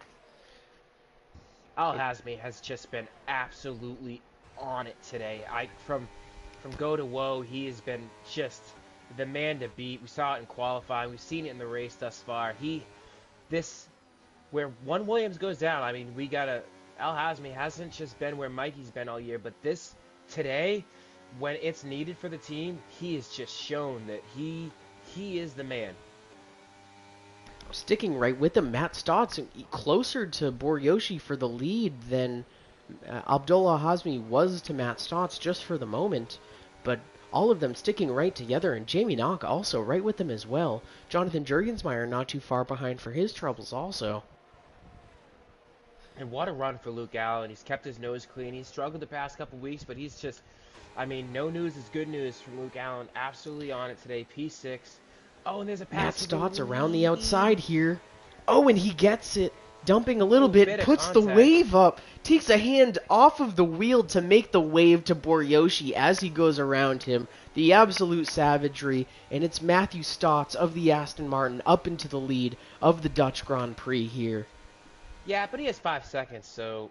Al Hazmi has just been absolutely on it today. From go to woe, he has been just the man to beat. We saw it in qualifying. We've seen it in the race thus far. Where one Williams goes down, I mean, Al Hazmi hasn't just been where Mikey's been all year, but this today, when it's needed for the team, he has just shown that he is the man. Sticking right with him, Matt Stotts closer to Boryoshi for the lead than Abdullah Hazmi was to Matt Stotts just for the moment, but all of them sticking right together, and Jamie Knock also right with them as well. Jonathan Jurgensmeyer not too far behind for his troubles also. And what a run for Luke Allen. He's kept his nose clean. He's struggled the past couple weeks, but he's just, I mean, no news is good news from Luke Allen. Absolutely on it today. P6. Oh, and there's a pass. Matt Stotts around the outside here. Oh, and he gets it. Dumping a little bit, puts the wave up, takes a hand off of the wheel to make the wave to Boryoshi as he goes around him. The absolute savagery, and it's Matthew Stotts of the Aston Martin up into the lead of the Dutch Grand Prix here. Yeah, but he has 5 seconds, so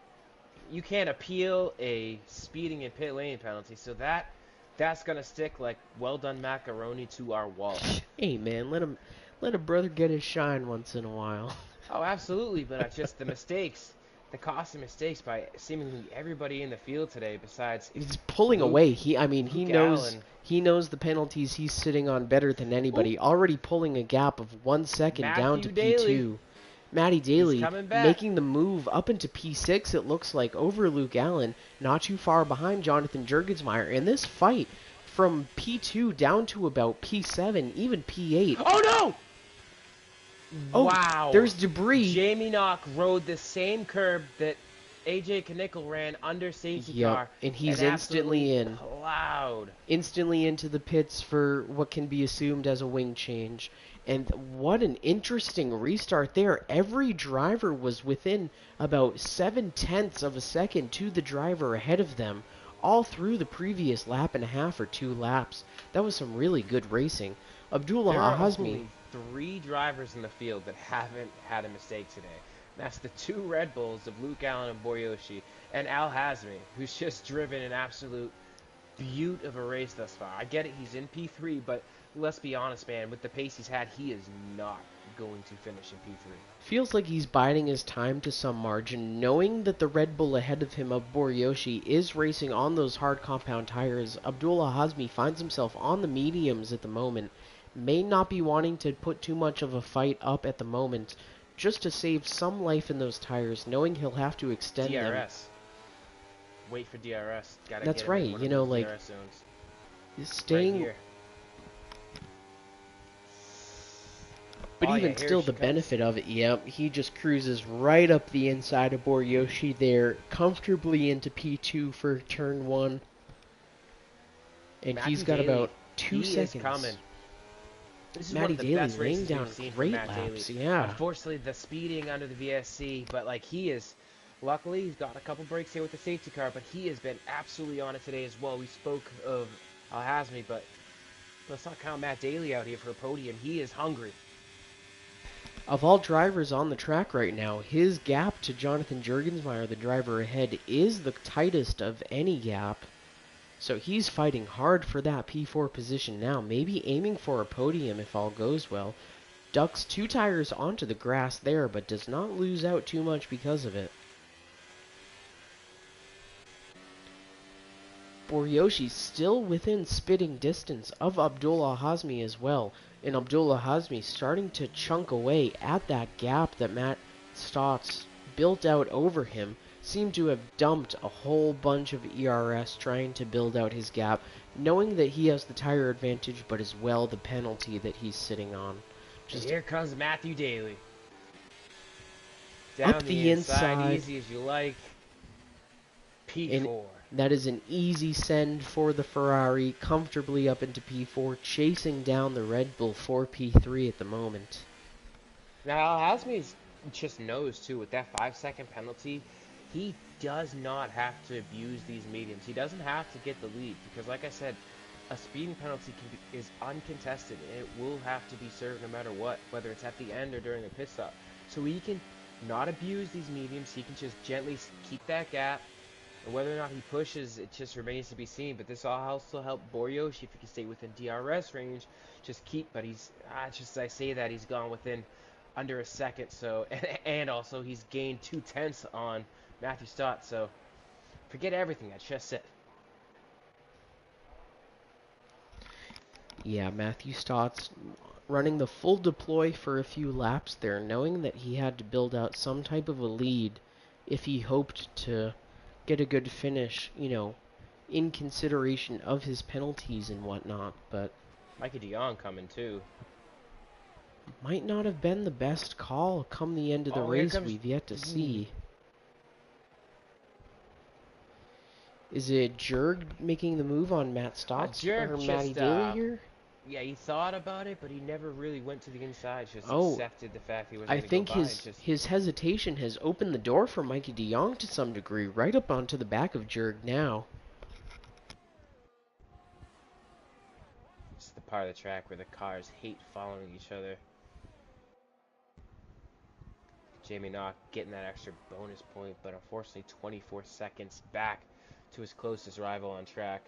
you can't appeal a speeding in pit lane penalty, so that's going to stick like well done macaroni to our wall. Hey, man, let a brother get his shine once in a while. Oh, absolutely, but it's just the costly mistakes by seemingly everybody in the field today besides he's pulling Luke, away. He knows Allen. He knows the penalties he's sitting on better than anybody. Already pulling a gap of 1 second down to P2. Matty Daly making the move up into P6, it looks like, over Luke Allen, not too far behind Jonathan Jurgensmeyer. In this fight, from P2 down to about P7, even P8. Oh, no! Oh, wow. There's debris. Jamie Knock rode the same curb that AJ Knickel ran under safety car. And he's instantly in. Plowed. Instantly into the pits for what can be assumed as a wing change. And what an interesting restart there. Every driver was within about 7/10 of a second to the driver ahead of them, all through the previous lap and a half or 2 laps. That was some really good racing. Abdullah Hazmi. 3 drivers in the field that haven't had a mistake today. That's the 2 Red Bulls of Luke Allen and Boryoshi, and Al Hazmi, who's just driven an absolute beaut of a race thus far. I get it, he's in P3, but let's be honest, man, with the pace he's had, he is not going to finish in P3. Feels like he's biding his time to some margin, knowing that the Red Bull ahead of him of Boryoshi is racing on those hard compound tires. Abdullah Hazmi finds himself on the mediums at the moment. May not be wanting to put too much of a fight up at the moment, just to save some life in those tires, knowing he'll have to extend DRS. Wait for DRS. Gotta That's get right, in one you of know, those like, DRS zones. staying... Right here. But even still, the benefit of it, he just cruises right up the inside of Boryoshi there, comfortably into P2 for turn 1. And he's got about 2 seconds. Is coming. This is Matty one of the Daly best laying races down we've seen great from Matt laps, Daly. yeah. Unfortunately, the speeding under the VSC, but like he is, luckily, he's got a couple breaks here with the safety car, but he has been absolutely on it today as well. We spoke of Al-Hazmi, but let's not count Matt Daly out here for a podium. He is hungry. Of all drivers on the track right now, his gap to Jonathan Jurgensmeyer, the driver ahead, is the tightest of any gap. So he's fighting hard for that P4 position now, maybe aiming for a podium if all goes well. Ducks 2 tires onto the grass there, but does not lose out too much because of it. Boryoshi still within spitting distance of Abdullah Hazmi as well, and Abdullah Hazmi starting to chunk away at that gap that Matt Stotts built out over him. Seemed to have dumped a whole bunch of ERS trying to build out his gap, knowing that he has the tire advantage, but as well the penalty that he's sitting on. Just here comes Matthew Daly. Down up the inside. Easy as you like. P4. That is an easy send for the Ferrari, comfortably up into P4, chasing down the Red Bull for P3 at the moment. Now, Hazmi just knows, too, with that 5-second penalty, he does not have to abuse these mediums. He doesn't have to get the lead, because like I said, a speeding penalty is uncontested, and it will have to be served no matter what, whether it's at the end or during a pit stop. So he can not abuse these mediums, he can just gently keep that gap. And whether or not he pushes, it just remains to be seen. But this will also help Boryoshi if he can stay within DRS range. But he's, just as I say that, he's gone within under a second. So, and also he's gained 0.2 on Matthew Stott. So, forget everything I just said. Yeah, Matthew Stott's running the full deploy for a few laps there, knowing that he had to build out some type of a lead if he hoped to get a good finish, in consideration of his penalties and whatnot, but Mikey DeYoung coming too. Might not have been the best call come the end of the race. We've yet to see. Is it Jurg making the move on Matt Stotts or Matty Daly here? Yeah, he thought about it, but he never really went to the inside. Just accepted the fact he was going to go by. I think his hesitation has opened the door for Mikey DeYoung to some degree, right up onto the back of Jurg now. It's the part of the track where the cars hate following each other. Jamie Knock getting that extra bonus point, but unfortunately 24 seconds back to his closest rival on track.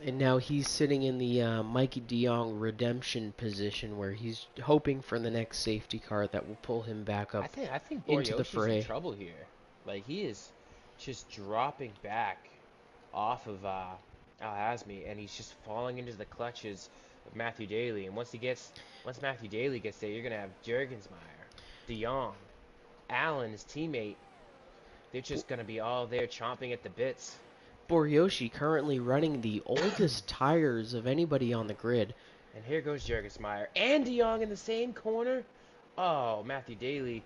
And now he's sitting in the Mikey DeYoung redemption position where he's hoping for the next safety car that will pull him back up I think into the fray. In trouble here. Like, he is just dropping back off of Al-Hazmi, and he's just falling into the clutches of Matthew Daly. And once Matthew Daly gets there, you're going to have Jurgensmeyer, DeYoung, Allen, his teammate. They're just going to be all there chomping at the bits. Boryoshi currently running the oldest tires of anybody on the grid. And here goes Jurgensmeyer and DeYoung in the same corner. Oh, Matthew Daly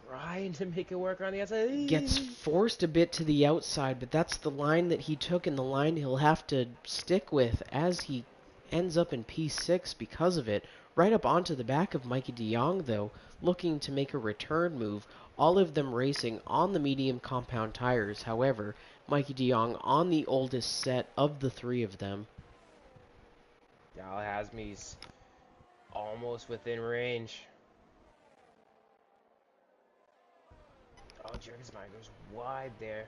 trying to make it work on the outside. Gets forced a bit to the outside, but that's the line that he took and the line he'll have to stick with as he ends up in P6 because of it. Right up onto the back of Mikey DeYoung, though, looking to make a return move. All of them racing on the medium compound tires. However, Mikey DeYoung on the oldest set of the three of them. Al-Hazmi's almost within range. Oh, Jurgensmeyer goes wide there.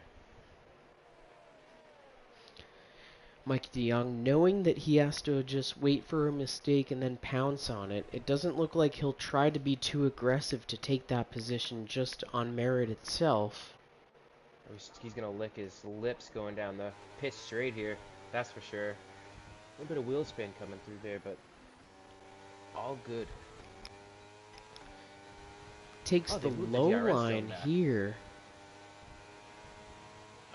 Mikey DeYoung, knowing that he has to just wait for a mistake and then pounce on it, it doesn't look like he'll try to be too aggressive to take that position just on merit itself. He's going to lick his lips going down the pit straight here, that's for sure. A little bit of wheel spin coming through there, but all good. Takes the low line here.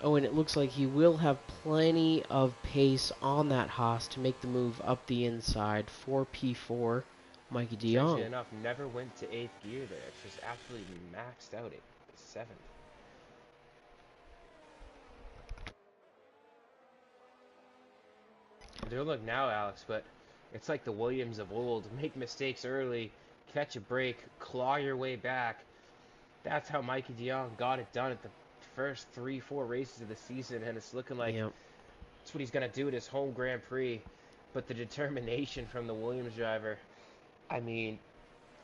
Oh, and it looks like he will have plenty of pace on that Haas to make the move up the inside for P4. Mikey DeYoung. Strangely enough, never went to 8th gear there. It's just absolutely maxed out at 7th. Don't look now, Alex, but it's like the Williams of old. Make mistakes early, catch a break, claw your way back. That's how Mikey DeYoung got it done at the first 3-4 races of the season, and it's looking like Yep. that's what he's going to do at his home Grand Prix. But the determination from the Williams driver, I mean,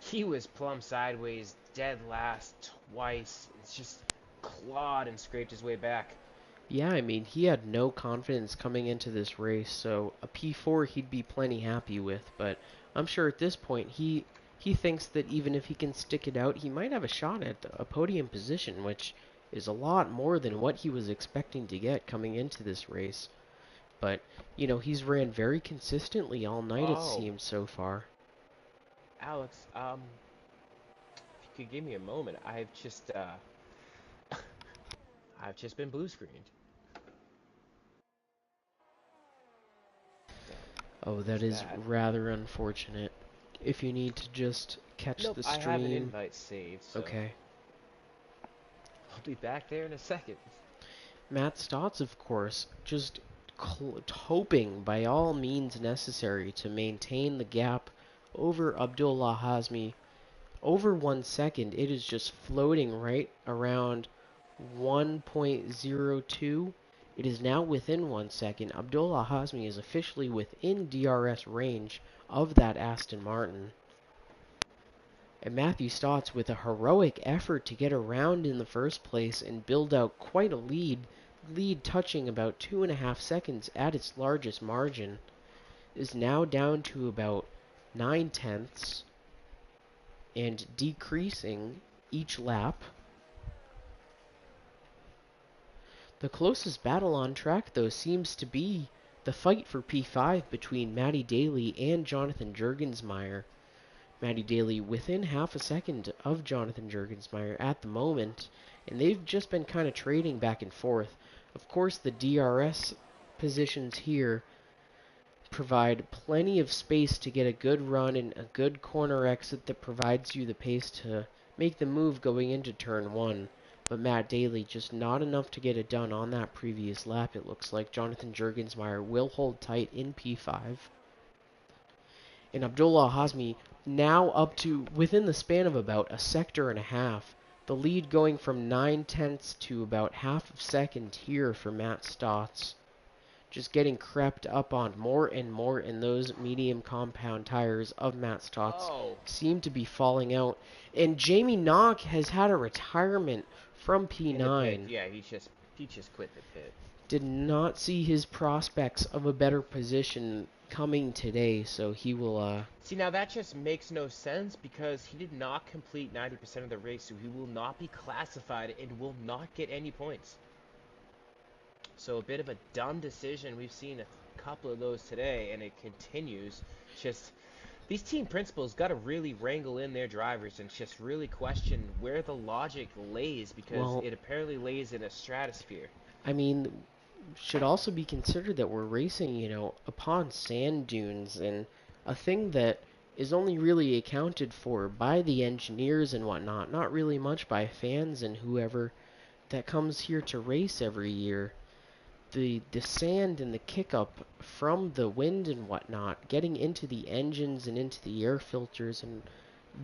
he was plumb sideways, dead last twice. It's just clawed and scraped his way back. Yeah, I mean, he had no confidence coming into this race, so a P4 he'd be plenty happy with, but I'm sure at this point he thinks that even if he can stick it out, he might have a shot at a podium position, which is a lot more than what he was expecting to get coming into this race. But, he's ran very consistently all night, it Oh, seems, so far. Alex, if you could give me a moment, I've just been blue screened. So, Oh, that there's is that. rather unfortunate. If you need to just catch Nope, the I have an stream. invite saved, so Okay. I'll be back there in a second. Matt Stotts, of course, just hoping by all means necessary to maintain the gap over Abdullah Hazmi over 1 second. It is just floating right around 1.02. It is now within 1 second. Abdullah Hazmi is officially within DRS range of that Aston Martin. And Matthew Stotts, with a heroic effort to get around in the first place and build out quite a lead touching about 2.5 seconds at its largest margin, is now down to about 9 tenths and decreasing each lap. The closest battle on track, though, seems to be the fight for P5 between Matty Daly and Jonathan Juergensmeyer. Matty Daly within half a second of Jonathan Juergensmeyer at the moment, and they've just been kind of trading back and forth. Of course, the DRS positions here provide plenty of space to get a good run and a good corner exit that provides you the pace to make the move going into turn 1. But Matt Daly just not enough to get it done on that previous lap. It looks like Jonathan Juergensmeyer will hold tight in P5. And Abdullah Hazmi now up to within the span of about a sector and a half. The lead going from 9 tenths to about half a second here for Matt Stotts. Just getting crept up on more and more, and those medium compound tires of Matt Stotts Oh, seem to be falling out. And Jamie Knock has had a retirement from in the pit. P9. Yeah, he just quit the pit. Did not see his prospects of a better position coming today, so he will See, now that just makes no sense because he did not complete 90% of the race, so he will not be classified and will not get any points. So a bit of a dumb decision. We've seen a couple of those today, and it continues. Just these team principals got to really wrangle in their drivers and just really question where the logic lays, because well, it apparently lays in a stratosphere. I mean, should also be considered that we're racing, upon sand dunes, and a thing that is only really accounted for by the engineers and whatnot, not really much by fans and whoever that comes here to race every year. The sand and the kick up from the wind and whatnot getting into the engines and into the air filters, and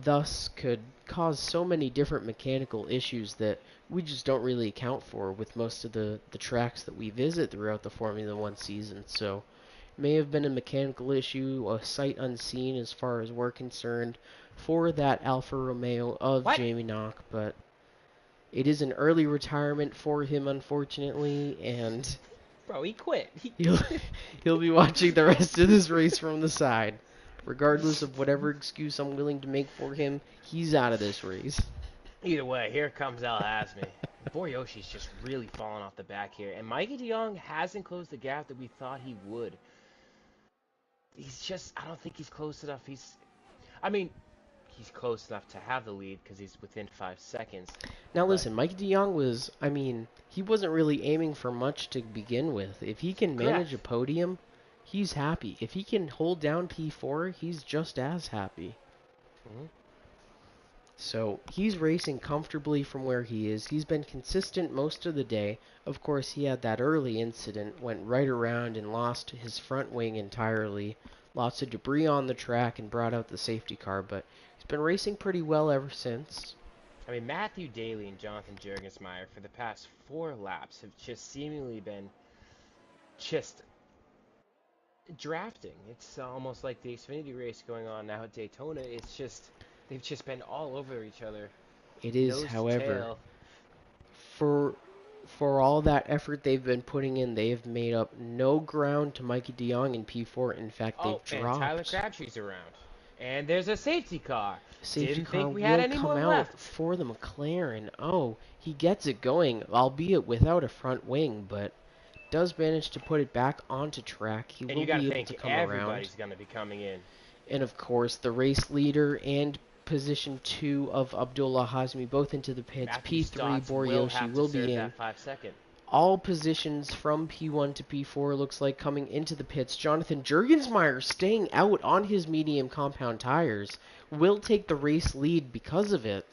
thus could cause so many different mechanical issues that we just don't really account for with most of the tracks that we visit throughout the Formula One season. So may have been a mechanical issue, a sight unseen as far as we're concerned, for that Alfa Romeo of What? Jamie Knock, but it is an early retirement for him, unfortunately, and Bro, he quit. he'll he'll be watching the rest of this race from the side. Regardless of whatever excuse I'm willing to make for him, he's out of this race. Either way, here comes Al Hasmi. Boriyoshi's just really falling off the back here, and Mikey DeYoung hasn't closed the gap that we thought he would. I don't think he's close enough. I mean, he's close enough to have the lead because he's within 5 seconds. Now But listen, Mike DeYoung he wasn't really aiming for much to begin with. If he can manage a correct. podium, he's happy. If he can hold down P4, he's just as happy. Hmm. So he's racing comfortably from where he is. He's been consistent most of the day. Of course, he had that early incident, went right around and lost his front wing entirely. lots of debris on the track and brought out the safety car, but he's been racing pretty well ever since. I mean, Matthew Daly and Jonathan Jurgensmeyer for the past 4 laps have just seemingly been just drafting. It's almost like the Xfinity race going on now at Daytona. It's just they've just been all over each other, It is, nose to however, tail. for all that effort they've been putting in, they have made up no ground to Mikey DeYoung in P4. In fact, Oh, they've and Tyler dropped. Crabtree's around, and there's a safety car. Safety Didn't car think we had will any come more out left. for the McLaren. Oh, he gets it going, albeit without a front wing, but does manage to put it back onto track. He And will you got to be able to think come around. everybody's going to be coming in. And of course, the race leader and position 2 of Abdullah Hazmi both into the pits. Matthew P3 Stotts will Boryoshi have to will be serve in. that 5 second. All positions from P1 to P4 looks like coming into the pits. Jonathan Jurgensmeyer staying out on his medium compound tires will take the race lead because of it.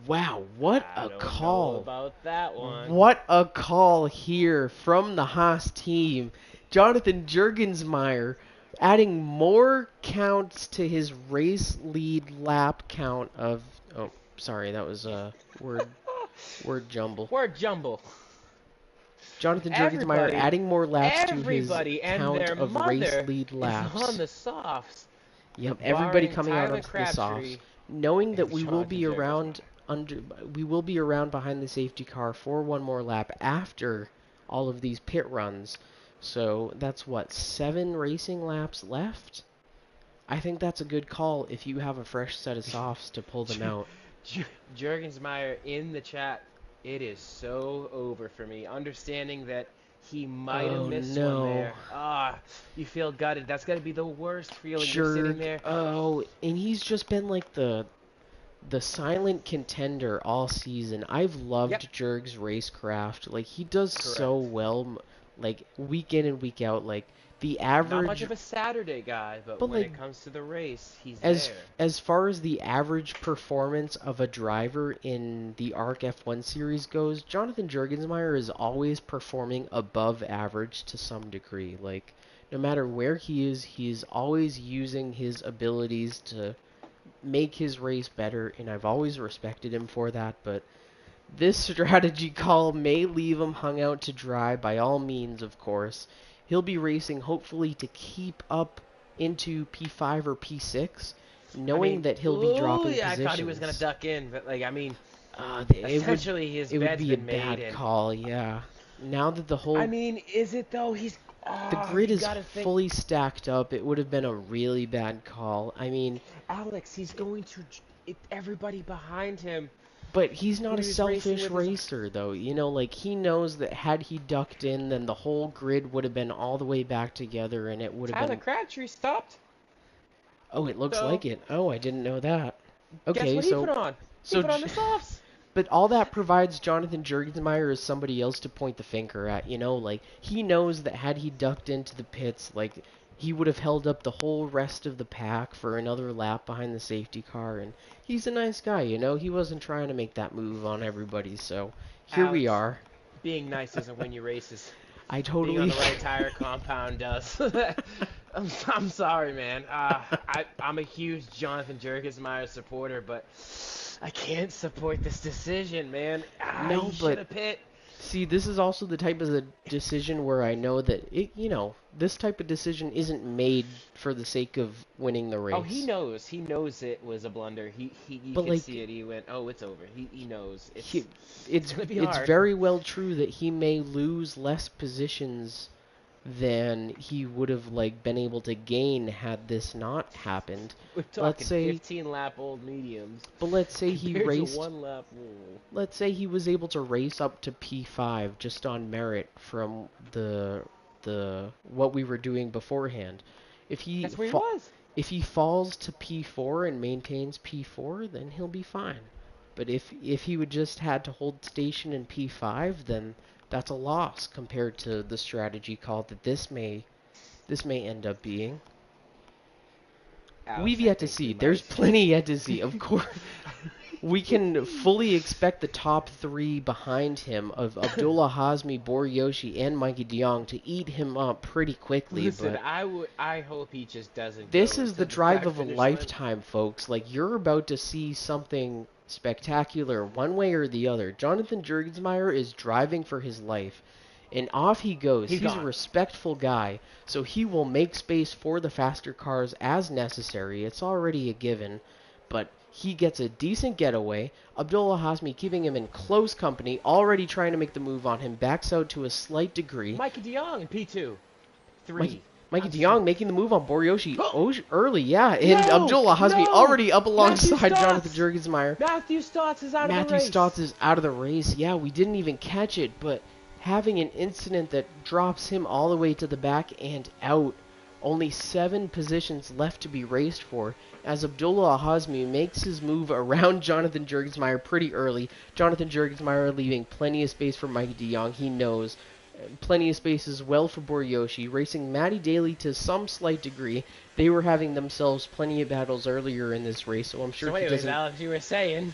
Wow, what I a don't know call. about that one. What a call here from the Haas team. Jonathan Jurgensmeyer adding more counts to his race lead lap count of... Oh, sorry, that was a word jumble. Word jumble. Jonathan Jurgensmeyer Everybody, adding more laps to his everybody and count their of race mother lead is on laps. the softs. Yep, everybody barring coming out Tyler onto the softs, Crabtree knowing that and we will Jonathan be Jurgensmeyer. around behind the safety car for one more lap after all of these pit runs. So that's what, 7 racing laps left? I think that's a good call if you have a fresh set of softs to pull them out. Jurgensmeyer in the chat. It is so over for me. Understanding that he might have Oh missed one no. there. You feel gutted. That's got to be the worst feeling. You're sitting there. Oh, and he's just been like the silent contender all season. I've Yep, loved Jurg's racecraft. Like, he does so correct. well, like, week in and week out. Like, the Not much average, of a Saturday guy, but but when like, it comes to the race, he's as there. as far as the average performance of a driver in the ARC F1 series goes, Jonathan Jurgensmeyer is always performing above average to some degree. Like, no matter where he is always using his abilities to make his race better, and I've always respected him for that, but this strategy call may leave him hung out to dry by all means, of course. He'll be racing hopefully to keep up into P5 or P6, I knowing mean, that he'll be ooh, dropping yeah, I thought he was gonna positions. duck in, but like, I mean, It essentially his it would bed's be a been made, bad and call, yeah. Now that I mean, is it though? the grid You is gotta think, fully stacked up, it would have been a really bad call. I mean, Alex. He's going to everybody behind him. but he's not When a he was racing selfish with his racer, though. You know, like, he knows that had he ducked in, then the whole grid would have been all the way back together, and it would have Tyler been... Crabtree stopped. Oh, it looks So like it. Oh, I didn't know that. guess Okay, what he put on? He so, put on the softs. but all that provides Jonathan Jurgensmeyer as somebody else to point the finger at, you know? Like, he knows that had he ducked into the pits, like, he would have held up the whole rest of the pack for another lap behind the safety car, and he's a nice guy, you know? He wasn't trying to make that move on everybody, so here we Alex, are. being nice doesn't win you races. I Being on totally... the right tire compound does. I'm sorry, man. I'm a huge Jonathan Jurgensmeyer supporter, but I can't support this decision, man. No, He should but have pit. see, this is also the type of the decision where I know that this type of decision isn't made for the sake of winning the Oh, he race. knows. He knows it was a blunder. You But could like see it. He went, "Oh, it's over." He knows. he, It's gonna be it's hard. very well true that he may lose less positions than he would have like been able to gain had this not happened. We're Let's talking say 15 lap old mediums but let's say he compared to raced 1 lap old. let's say he was able to race up to P5 just on merit from the what we were doing beforehand. If he That's where he was. if he falls to P4 and maintains P4, then he'll be fine. But if he would just had to hold station in P5, then that's a loss compared to the strategy call that this may end up being. We've Alex, I yet to think see. we There's might. plenty yet to see, of course. we can fully expect the top three behind him of Abdullah Hazmi, Boryoshi, and Mikey DeYoung to eat him up pretty quickly. Listen, But I hope he just doesn't this go is to the the drive start of a finish line. lifetime, folks. Like, you're about to see something spectacular one way or the other. Jonathan Jurgensmeyer is driving for his life. And off he goes. He's He's a gone. respectful guy, so he will make space for the faster cars as necessary. It's already a given, but he gets a decent getaway. Abdullah Hasmi keeping him in close company, already trying to make the move on him, backs out to a slight degree. Mikey DeYoung in P2. Mikey, 3. Mikey I'm so... DeYoung making the move on Boryoshi early, yeah, and No! Abdullah Hasmi No! already up Matthew alongside Jonathan Stotts! Jurgensmeyer. Matthew Stotts is out of the Matthew race. Stotts is out of the race. Yeah, we didn't even catch it, but having an incident that drops him all the way to the back and out. Only 7 positions left to be raced for, as Abdullah Hazmi makes his move around Jonathan Jurgensmeyer pretty early. Jonathan Jurgensmeyer leaving plenty of space for Mikey DeYoung. He knows. Plenty of space as well for Boryoshi, racing Matty Daly to some slight degree. They were having themselves plenty of battles earlier in this race, so I'm sure So he anyways, doesn't... Alex, you were saying...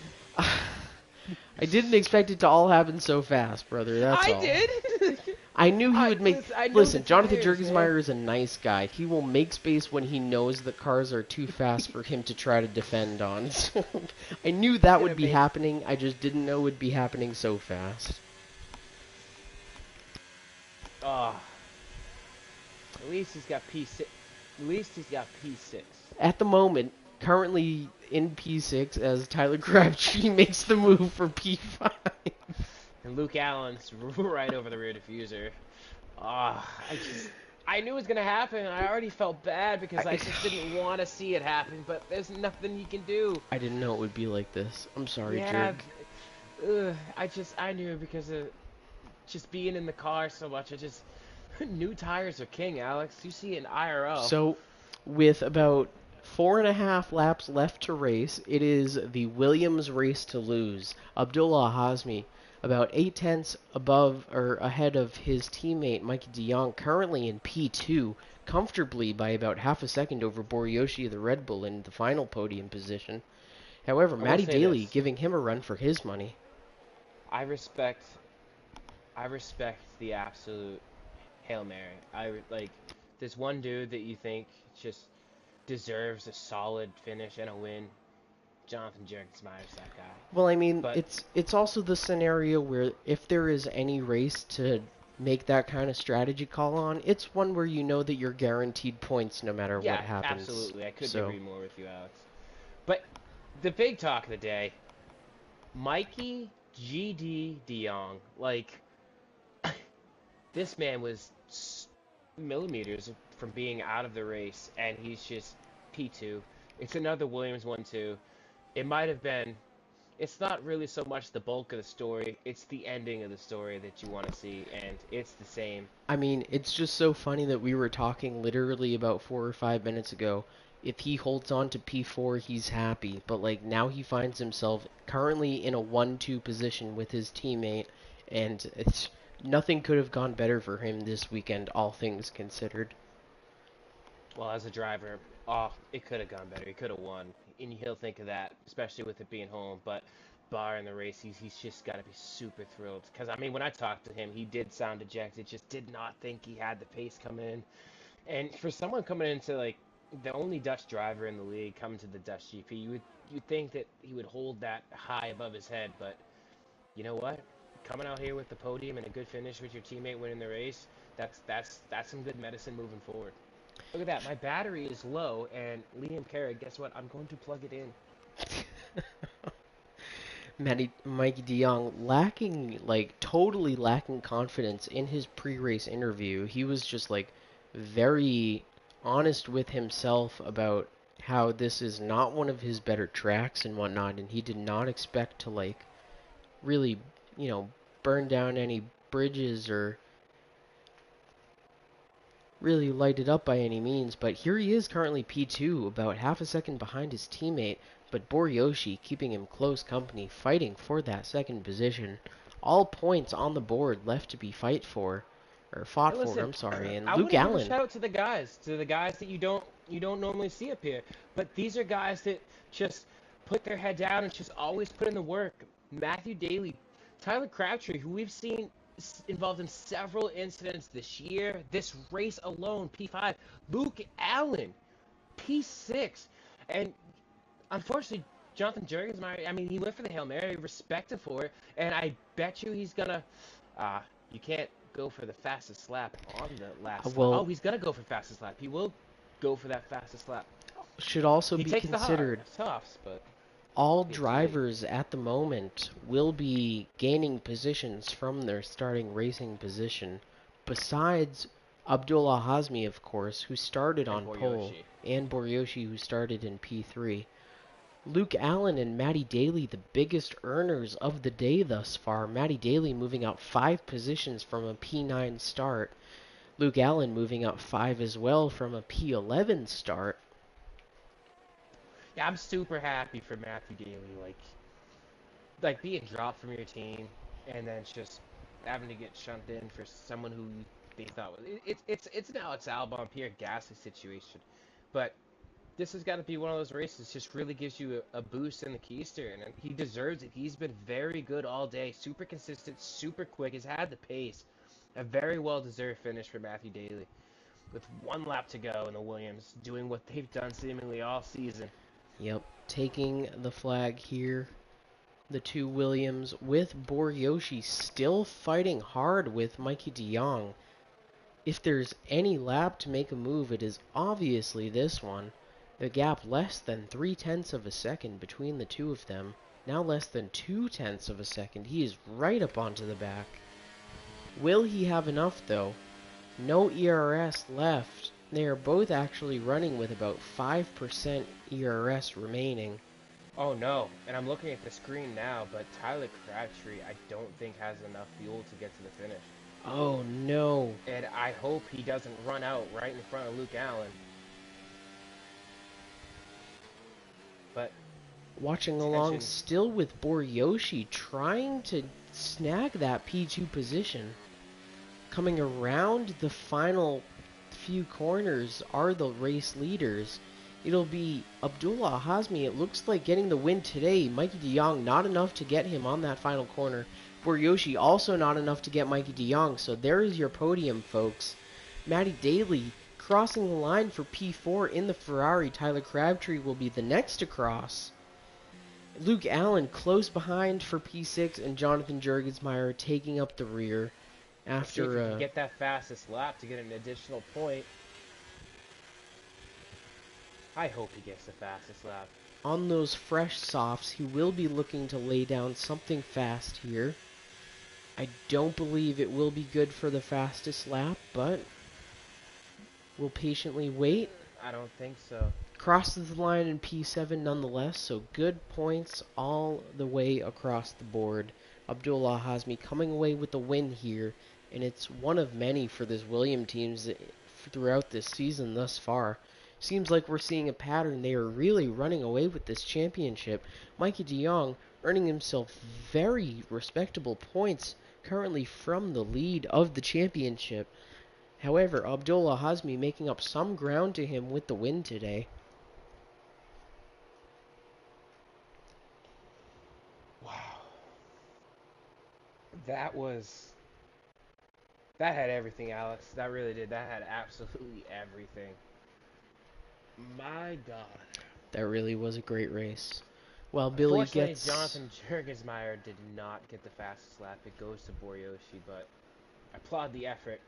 I didn't expect it to all happen so fast, brother. That's all. I did. I knew he would make. I know Listen, the Jonathan tires, Jurgensmeyer man. is a nice guy. He will make space when he knows that cars are too fast for him to try to defend on. So, I knew that would be happening. I just didn't know it would be happening so fast. Oh, at least he's got P6. At least he's got P6. At the moment, currently in P6, as Tyler Crabtree makes the move for P5. And Luke Allen's right over the rear diffuser. I knew it was going to happen. I already felt bad because I just didn't want to see it happen, but there's nothing you can do. I didn't know it would be like this. I'm sorry, Yeah, Jurg. I knew because of just being in the car so much. New tires are king, Alex. You see it in IRL. So, with about 4.5 laps left to race, it is the Williams race to lose. Abdullah Hazmi, about 8 tenths above or ahead of his teammate Mikey DeYoung, currently in P2, comfortably by about half a second over Boryoshi of the Red Bull in the final podium position. However, Matty Daly giving him a run for his money. I respect the absolute Hail Mary. There's one dude that you think just deserves a solid finish and a win. Jonathan Jurgensmeyer's that guy. Well, I mean, But it's also the scenario where if there is any race to make that kind of strategy call on, it's one where you know that you're guaranteed points no matter what happens. Absolutely. I couldn't agree more with you, Alex. But the big talk of the day, Mikey GD DeYoung. This man was millimeters from being out of the race, and he's just P2. It's another Williams 1-2. It might have been. It's not really so much the bulk of the story. It's the ending of the story that you want to see, and it's the same. I mean, it's just so funny that we were talking literally about 4 or 5 minutes ago. If he holds on to P4, he's happy. But, now he finds himself currently in a 1-2 position with his teammate, and nothing could have gone better for him this weekend, all things considered. Well, as a driver, it could have gone better. He could have won. And he'll think of that, especially with it being home. But bar in the race, he's just got to be super thrilled. Because, when I talked to him, he did sound dejected. Just did not think he had the pace coming in. And for someone coming into, the only Dutch driver in the league coming to the Dutch GP, you'd think that he would hold that high above his head. But you know what? Coming out here with the podium and a good finish with your teammate winning the race, that's some good medicine moving forward. Look at that. My battery is low, and Liam Carrick, guess what? I'm going to plug it in. Mikey DeYoung totally lacking confidence in his pre-race interview. He was just, very honest with himself about how this is not one of his better tracks and whatnot, and he did not expect to, really, burn down any bridges or really light it up by any means, but here he is currently P2, about half a second behind his teammate, but Boryoshi keeping him close company, fighting for that second position. All points on the board left to be fought for, I'm sorry, and Luke Allen. I want to shout out to the guys that you don't normally see up here, but these are guys that just put their head down and just always put in the work. Matthew Daly, Tyler Crabtree, who we've seen involved in several incidents this year, this race alone, P5. Luke Allen, P6. And unfortunately, Jonathan Jurgens, I mean, he went for the Hail Mary, respect him for it, and I bet you he's gonna, you can't go for the fastest lap on the last lap. Oh, Well, he's gonna go for fastest lap. He will go for that fastest lap. should also He be takes the hard considered, softs, but all it's late. drivers at the moment will be gaining positions from their starting racing position, besides Abdullah Hazmi, of course, who started And on pole, Boryoshi. and Boryoshi, who started in P3. Luke Allen and Matty Daly, the biggest earners of the day thus far. Matty Daly moving up 5 positions from a P9 start. Luke Allen moving up 5 as well from a P11 start. Yeah, I'm super happy for Matthew Daly. Like being dropped from your team and then just having to get shunned in for someone who they thought was it's an Alex Albon, Pierre Gasly situation, but this has got to be one of those races. Just really gives you a boost in the keister, and he deserves it. He's been very good all day, super consistent, super quick. Has had the pace. A very well deserved finish for Matthew Daly, with one lap to go in the Williams, doing what they've done seemingly all season. Yep, taking the flag here. The two Williams with Boryoshi still fighting hard with Mikey DeYoung. If there's any lap to make a move, it is obviously this one. The gap less than 3/10 of a second between the two of them. Now less than 2/10 of a second. He is right up onto the back. Will he have enough though? No ERS left. They are both actually running with about 5% ERS remaining. Oh no, and I'm looking at the screen now, but Tyler Crabtree I don't think has enough fuel to get to the finish. Oh no. And I hope he doesn't run out right in front of Luke Allen. But Watching along tension, still with Boryoshi trying to snag that P2 position. Coming around the final few corners are the race leaders. It'll be Abdullah Hazmi, it looks like, getting the win today. Mikey DeYoung, not enough to get him on that final corner. Boryoshi, also not enough to get Mikey DeYoung. So there is your podium, folks. Matty Daly crossing the line for P4 in the Ferrari. Tyler Crabtree will be the next to cross. Luke Allen close behind for P6, and Jonathan Jurgensmeyer taking up the rear see if he after can get that fastest lap to get an additional point. I hope he gets the fastest lap. on those fresh softs. He will be looking to lay down something fast here. I don't believe it will be good for the fastest lap, but we'll patiently wait. I don't think so. Crosses the line in P7 nonetheless, so good points all the way across the board. Abdullah Hazmi coming away with the win here, and it's one of many for this Williams teams throughout this season thus far. Seems like we're seeing a pattern. They are really running away with this championship. Mikey DeYoung earning himself very respectable points currently from the lead of the championship. However, Abdullah Hazmi making up some ground to him with the win today. Wow. That had everything, Alex. That really did. That had absolutely everything. My God. That really was a great race. Well, Billy Unfortunately, gets... Jonathan Jurgensmeyer did not get the fastest lap. It goes to Boryoshi, but I applaud the effort.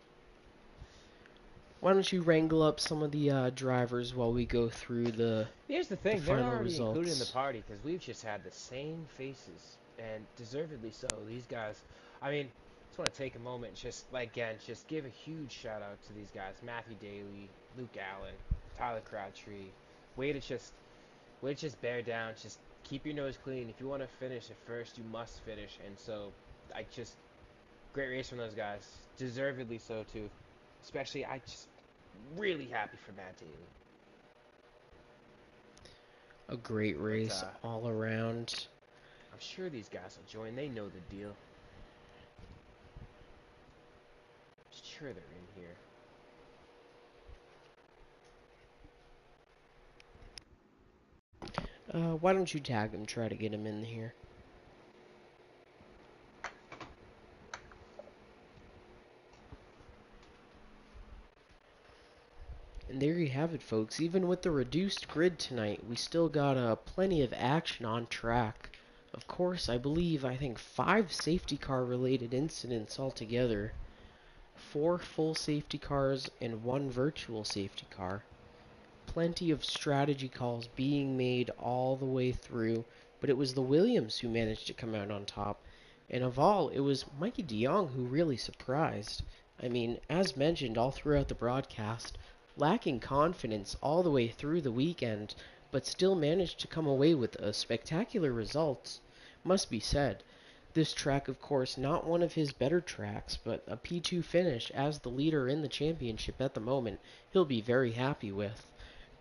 Why don't you wrangle up some of the drivers while we go through the Here's the thing, they're final already included in the results? party because we've just had the same faces, and deservedly so. These guys, I mean, just want to take a moment and just give a huge shout out to these guys: Matthew Daly, Luke Allen, Tyler Crabtree. Way to just, way to just bear down. Just keep your nose clean. If you want to finish at first, you must finish. And so, great race from those guys, deservedly so too. Especially, I just really happy for Matt Daly. A great race all around. I'm sure these guys will join. They know the deal. I'm sure they're in here. Why don't you tag him, try to get him in here. And there you have it, folks. Even with the reduced grid tonight, we still got plenty of action on track. Of course, I think 5 safety car related incidents altogether. 4 full safety cars and 1 virtual safety car. Plenty of strategy calls being made all the way through, but it was the Williams who managed to come out on top. And of all, it was Mikey DeYoung who really surprised. I mean, as mentioned all throughout the broadcast, lacking confidence all the way through the weekend, but still managed to come away with a spectacular result, must be said. This track, of course, not one of his better tracks, but a P2 finish as the leader in the championship at the moment, he'll be very happy with.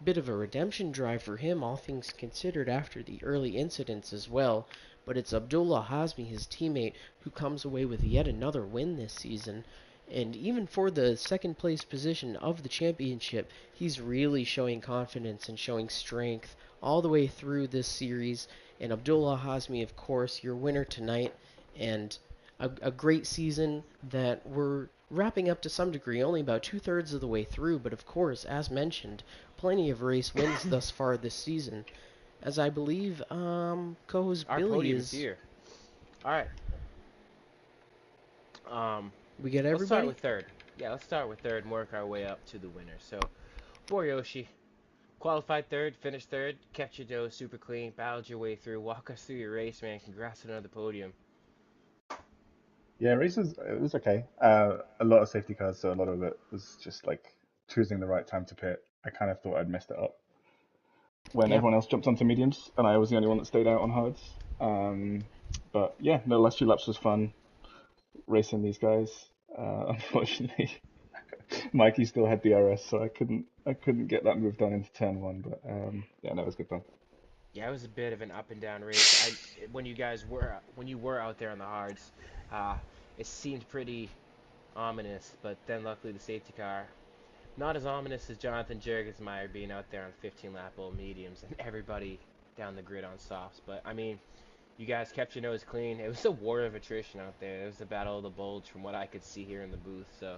Bit of a redemption drive for him, all things considered, after the early incidents as well, but it's Abdullah Hazmi, his teammate, who comes away with yet another win this season. And even for the second place position of the championship, he's really showing confidence and showing strength all the way through this series. And Abdullah Hazmi, of course, your winner tonight, and a great season that we're wrapping up to some degree, only about 2/3 of the way through, but of course, as mentioned, plenty of race wins thus far this season. As I believe, co-host Our Billy podium is is. here. All right. Um, We get let's start everybody? with third. Yeah, let's start with third and work our way up to the winner. So, Boryoshi, qualified third, finished third, kept your dough super clean, battled your way through. Walk us through your race, man. Congrats on another podium. Yeah, it was okay. A lot of safety cars, so a lot of it was just like choosing the right time to pit. I kind of thought I'd messed it up when Yep. everyone else jumped onto mediums, and I was the only one that stayed out on hards. But yeah, the last few laps was fun racing these guys. Unfortunately, Mikey still had DRS, so I couldn't get that move done into turn one. But yeah, that was good fun. Yeah, it was a bit of an up and down race. When you were out there on the hards, uh, it seemed pretty ominous, but then luckily the safety car, not as ominous as Jonathan Jurgensmeyer being out there on 15 lap old mediums and everybody down the grid on softs. But I mean, you guys kept your nose clean. It was a war of attrition out there. It was the battle of the bulge from what I could see here in the booth. So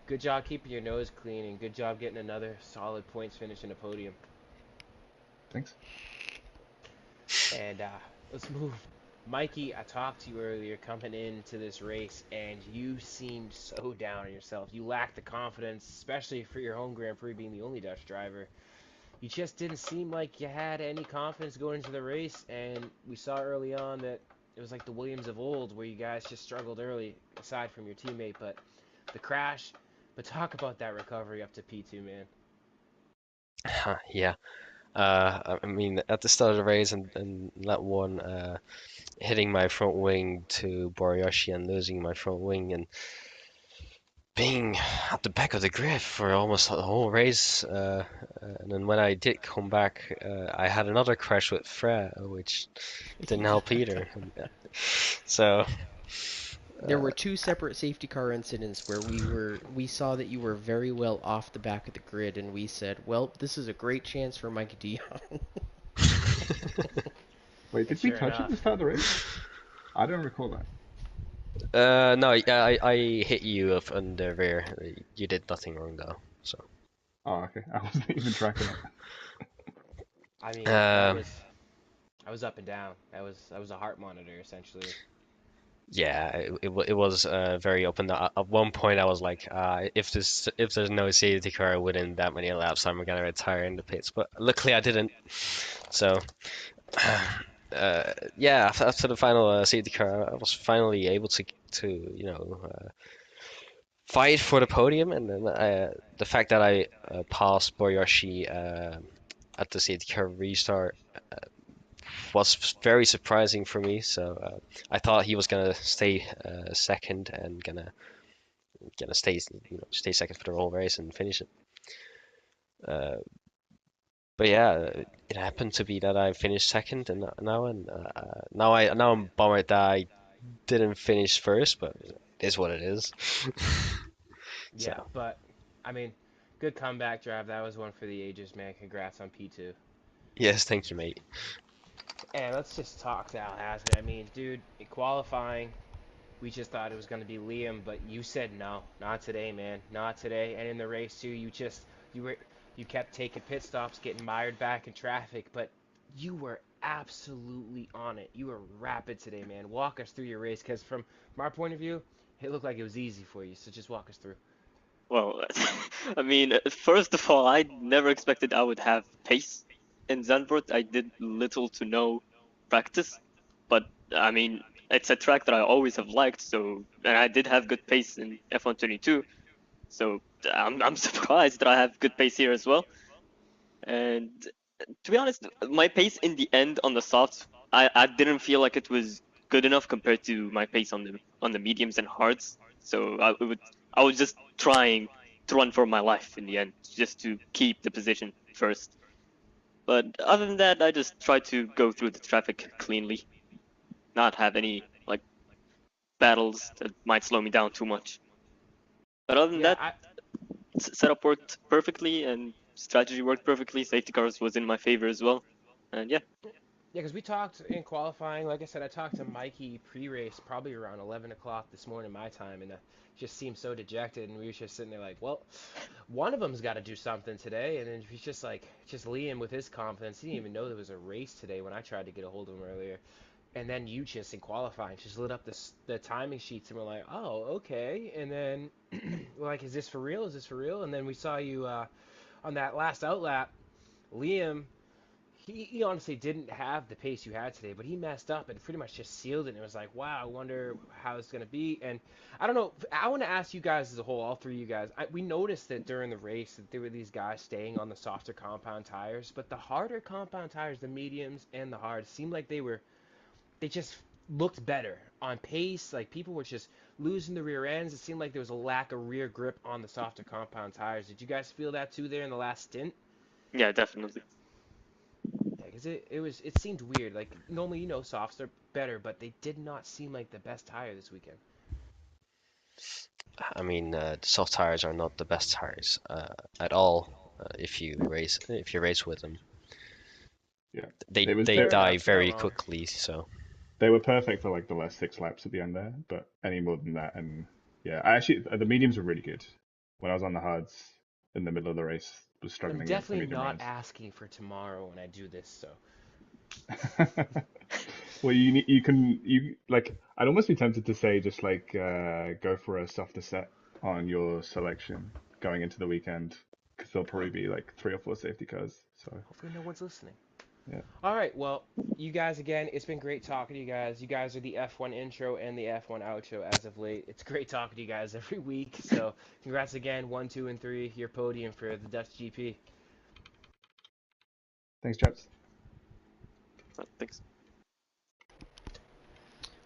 good job keeping your nose clean and good job getting another solid points finish in a podium. Thanks. And let's move. Mikey, I talked to you earlier coming into this race, and you seemed so down on yourself. You lacked the confidence, especially for your home Grand Prix being the only Dutch driver. You just didn't seem like you had any confidence going into the race, and we saw early on that it was like the Williams of old, where you guys just struggled early, aside from your teammate. But the crash, but talk about that recovery up to P2, man. Yeah. I mean, at the start of the race and lap one, hitting my front wing to Boriyoshi and losing my front wing and being at the back of the grid for almost the whole race. And then when I did come back, I had another crash with Frey, which didn't help Yeah. either. So, There were 2 separate safety car incidents where we saw that you were very well off the back of the grid, and we said, well, this is a great chance for Mikey DeYoung. Wait, And did we sure touch at the enough, start of the race? I don't recall that. no, yeah, I hit you up on the rear. You did nothing wrong though. So, Oh, okay. I wasn't even tracking it. I mean, um, I was up and down. That was a heart monitor essentially. yeah, it was very open. At one point, I was like, if there's no safety car within that many laps, I'm gonna retire in the pits. But luckily, I didn't. So, yeah, after the final safety car, I was finally able to fight for the podium, and then the fact that I passed Boriyoshi at the safety car restart was very surprising for me. So I thought he was gonna stay second and gonna stay second for the whole race and finish it. Uh, but yeah, it happened to be that I finished second, and now I'm bummed that I didn't finish first, but it is what it is. So Yeah, but I mean, good comeback drive. That was one for the ages, man. Congrats on P2. Yes, thank you, mate. And let's just talk Tallahassee. I mean, dude, in qualifying, we just thought it was going to be Liam, but you said no, not today, man, not today. And in the race too, you were you kept taking pit stops, getting mired back in traffic, but you were absolutely on it. You were rapid today, man. Walk us through your race, because from our point of view, it looked like it was easy for you. So just walk us through. Well, I mean, first of all, I never expected I would have pace in Zandvoort. I did little to no practice, but I mean, it's a track that I always have liked. So, and I did have good pace in F1 22. So I'm surprised that I have good pace here as well. And to be honest, my pace in the end on the softs, I didn't feel like it was good enough compared to my pace on the mediums and hards. So I was just trying to run for my life in the end, just to keep the position first. But other than that, I just tried to go through the traffic cleanly, not have any like battles that might slow me down too much. But other than Yeah, that, setup worked perfectly and strategy worked perfectly. Safety cars was in my favor as well, and yeah. Yeah, because we talked in qualifying. Like I said, I talked to Mikey pre-race probably around 11 o'clock this morning my time, and just seemed so dejected. And we were just sitting there like, well, one of them's got to do something today. And then he's just like, just Liam with his confidence. He didn't even know there was a race today when I tried to get a hold of him earlier. And then you just in qualifying just lit up the timing sheets, and we're like, oh, okay. And then we're like, is this for real? Is this for real? And then we saw you on that last outlap, Liam. He honestly didn't have the pace you had today, but he messed up and pretty much just sealed it. And it was like, wow, I wonder how it's going to be. And I don't know. I want to ask you guys as a whole, all three of you guys. We noticed that during the race that there were these guys staying on the softer compound tires, but the harder compound tires, the mediums and the hards, seemed like they just looked better on pace. Like people were just losing the rear ends. It seemed like there was a lack of rear grip on the softer compound tires. Did you guys feel that too there in the last stint? Yeah, definitely. Yeah, because it seemed weird. Like normally, softs are better, but they did not seem like the best tire this weekend. I mean, the soft tires are not the best tires at all. If you race with them, Yeah, they it was they they, Fair die enough. You're not very wrong. quickly. So they were perfect for like the last 6 laps at the end there, but any more than that, and yeah, I actually the mediums were really good. When I was on the hards in the middle of the race, was I'm struggling against the definitely medium not runs. asking for tomorrow when I do this. So Well, you like. I'd almost be tempted to say just like go for a softer set on your selection going into the weekend because there'll probably be like 3 or 4 safety cars. So hopefully no one's listening. yeah, All right. Well, you guys again. It's been great talking to you guys. You guys are the F1 intro and the F1 outro as of late. It's great talking to you guys every week. So congrats again, 1, 2, and 3, your podium for the Dutch GP. thanks, chaps. Thanks.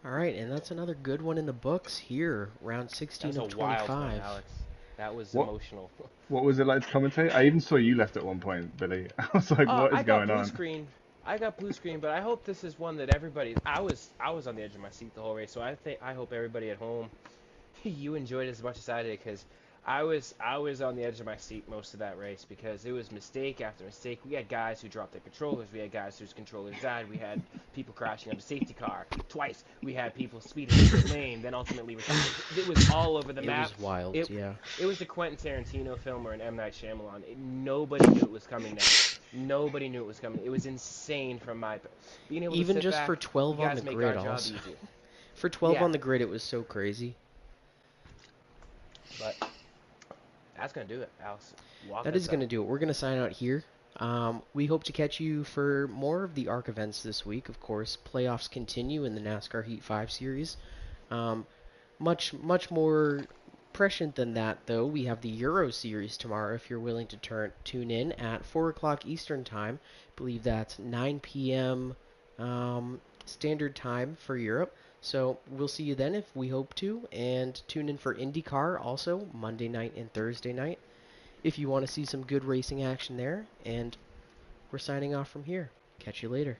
All right, and that's another good one in the books here, round That 16 was a of wild one, 25. Alex. That was What emotional. what was it like to commentate? I even saw you left at one point, Billy. I was like, what is I got going blue on? screen. I got blue screen, but I hope this is one that everybody. I was on the edge of my seat the whole race, so I hope everybody at home you enjoyed it as much as I did, because I was on the edge of my seat most of that race, because it was mistake after mistake. We had guys who dropped their controllers. We had guys whose controllers died. We had people crashing on the safety car twice. We had people speeding in the lane, then ultimately retiring. It was all over the It map. was wild, It yeah. it was a Quentin Tarantino film or an M Night Shyamalan. Nobody knew it was coming next. Nobody knew it was coming. It was insane from my being able to Even sit just for back. You 12 on the guys make our grid job also. easier. For 12 Yeah, on the grid, it was so crazy. but that's gonna do it, Alex. Walk That us is going out. to do it. We're going to sign out here. We hope to catch you for more of the ARC events this week. Of course, playoffs continue in the NASCAR Heat 5 series. Um, much more prescient than that, though. We have the Euro Series tomorrow. If you're willing to tune in at 4 o'clock Eastern Time, I believe that's 9 p.m. Standard Time for Europe. So we'll see you then if we hope to. And tune in for IndyCar also Monday night and Thursday night if you want to see some good racing action there. And we're signing off from here. Catch you later.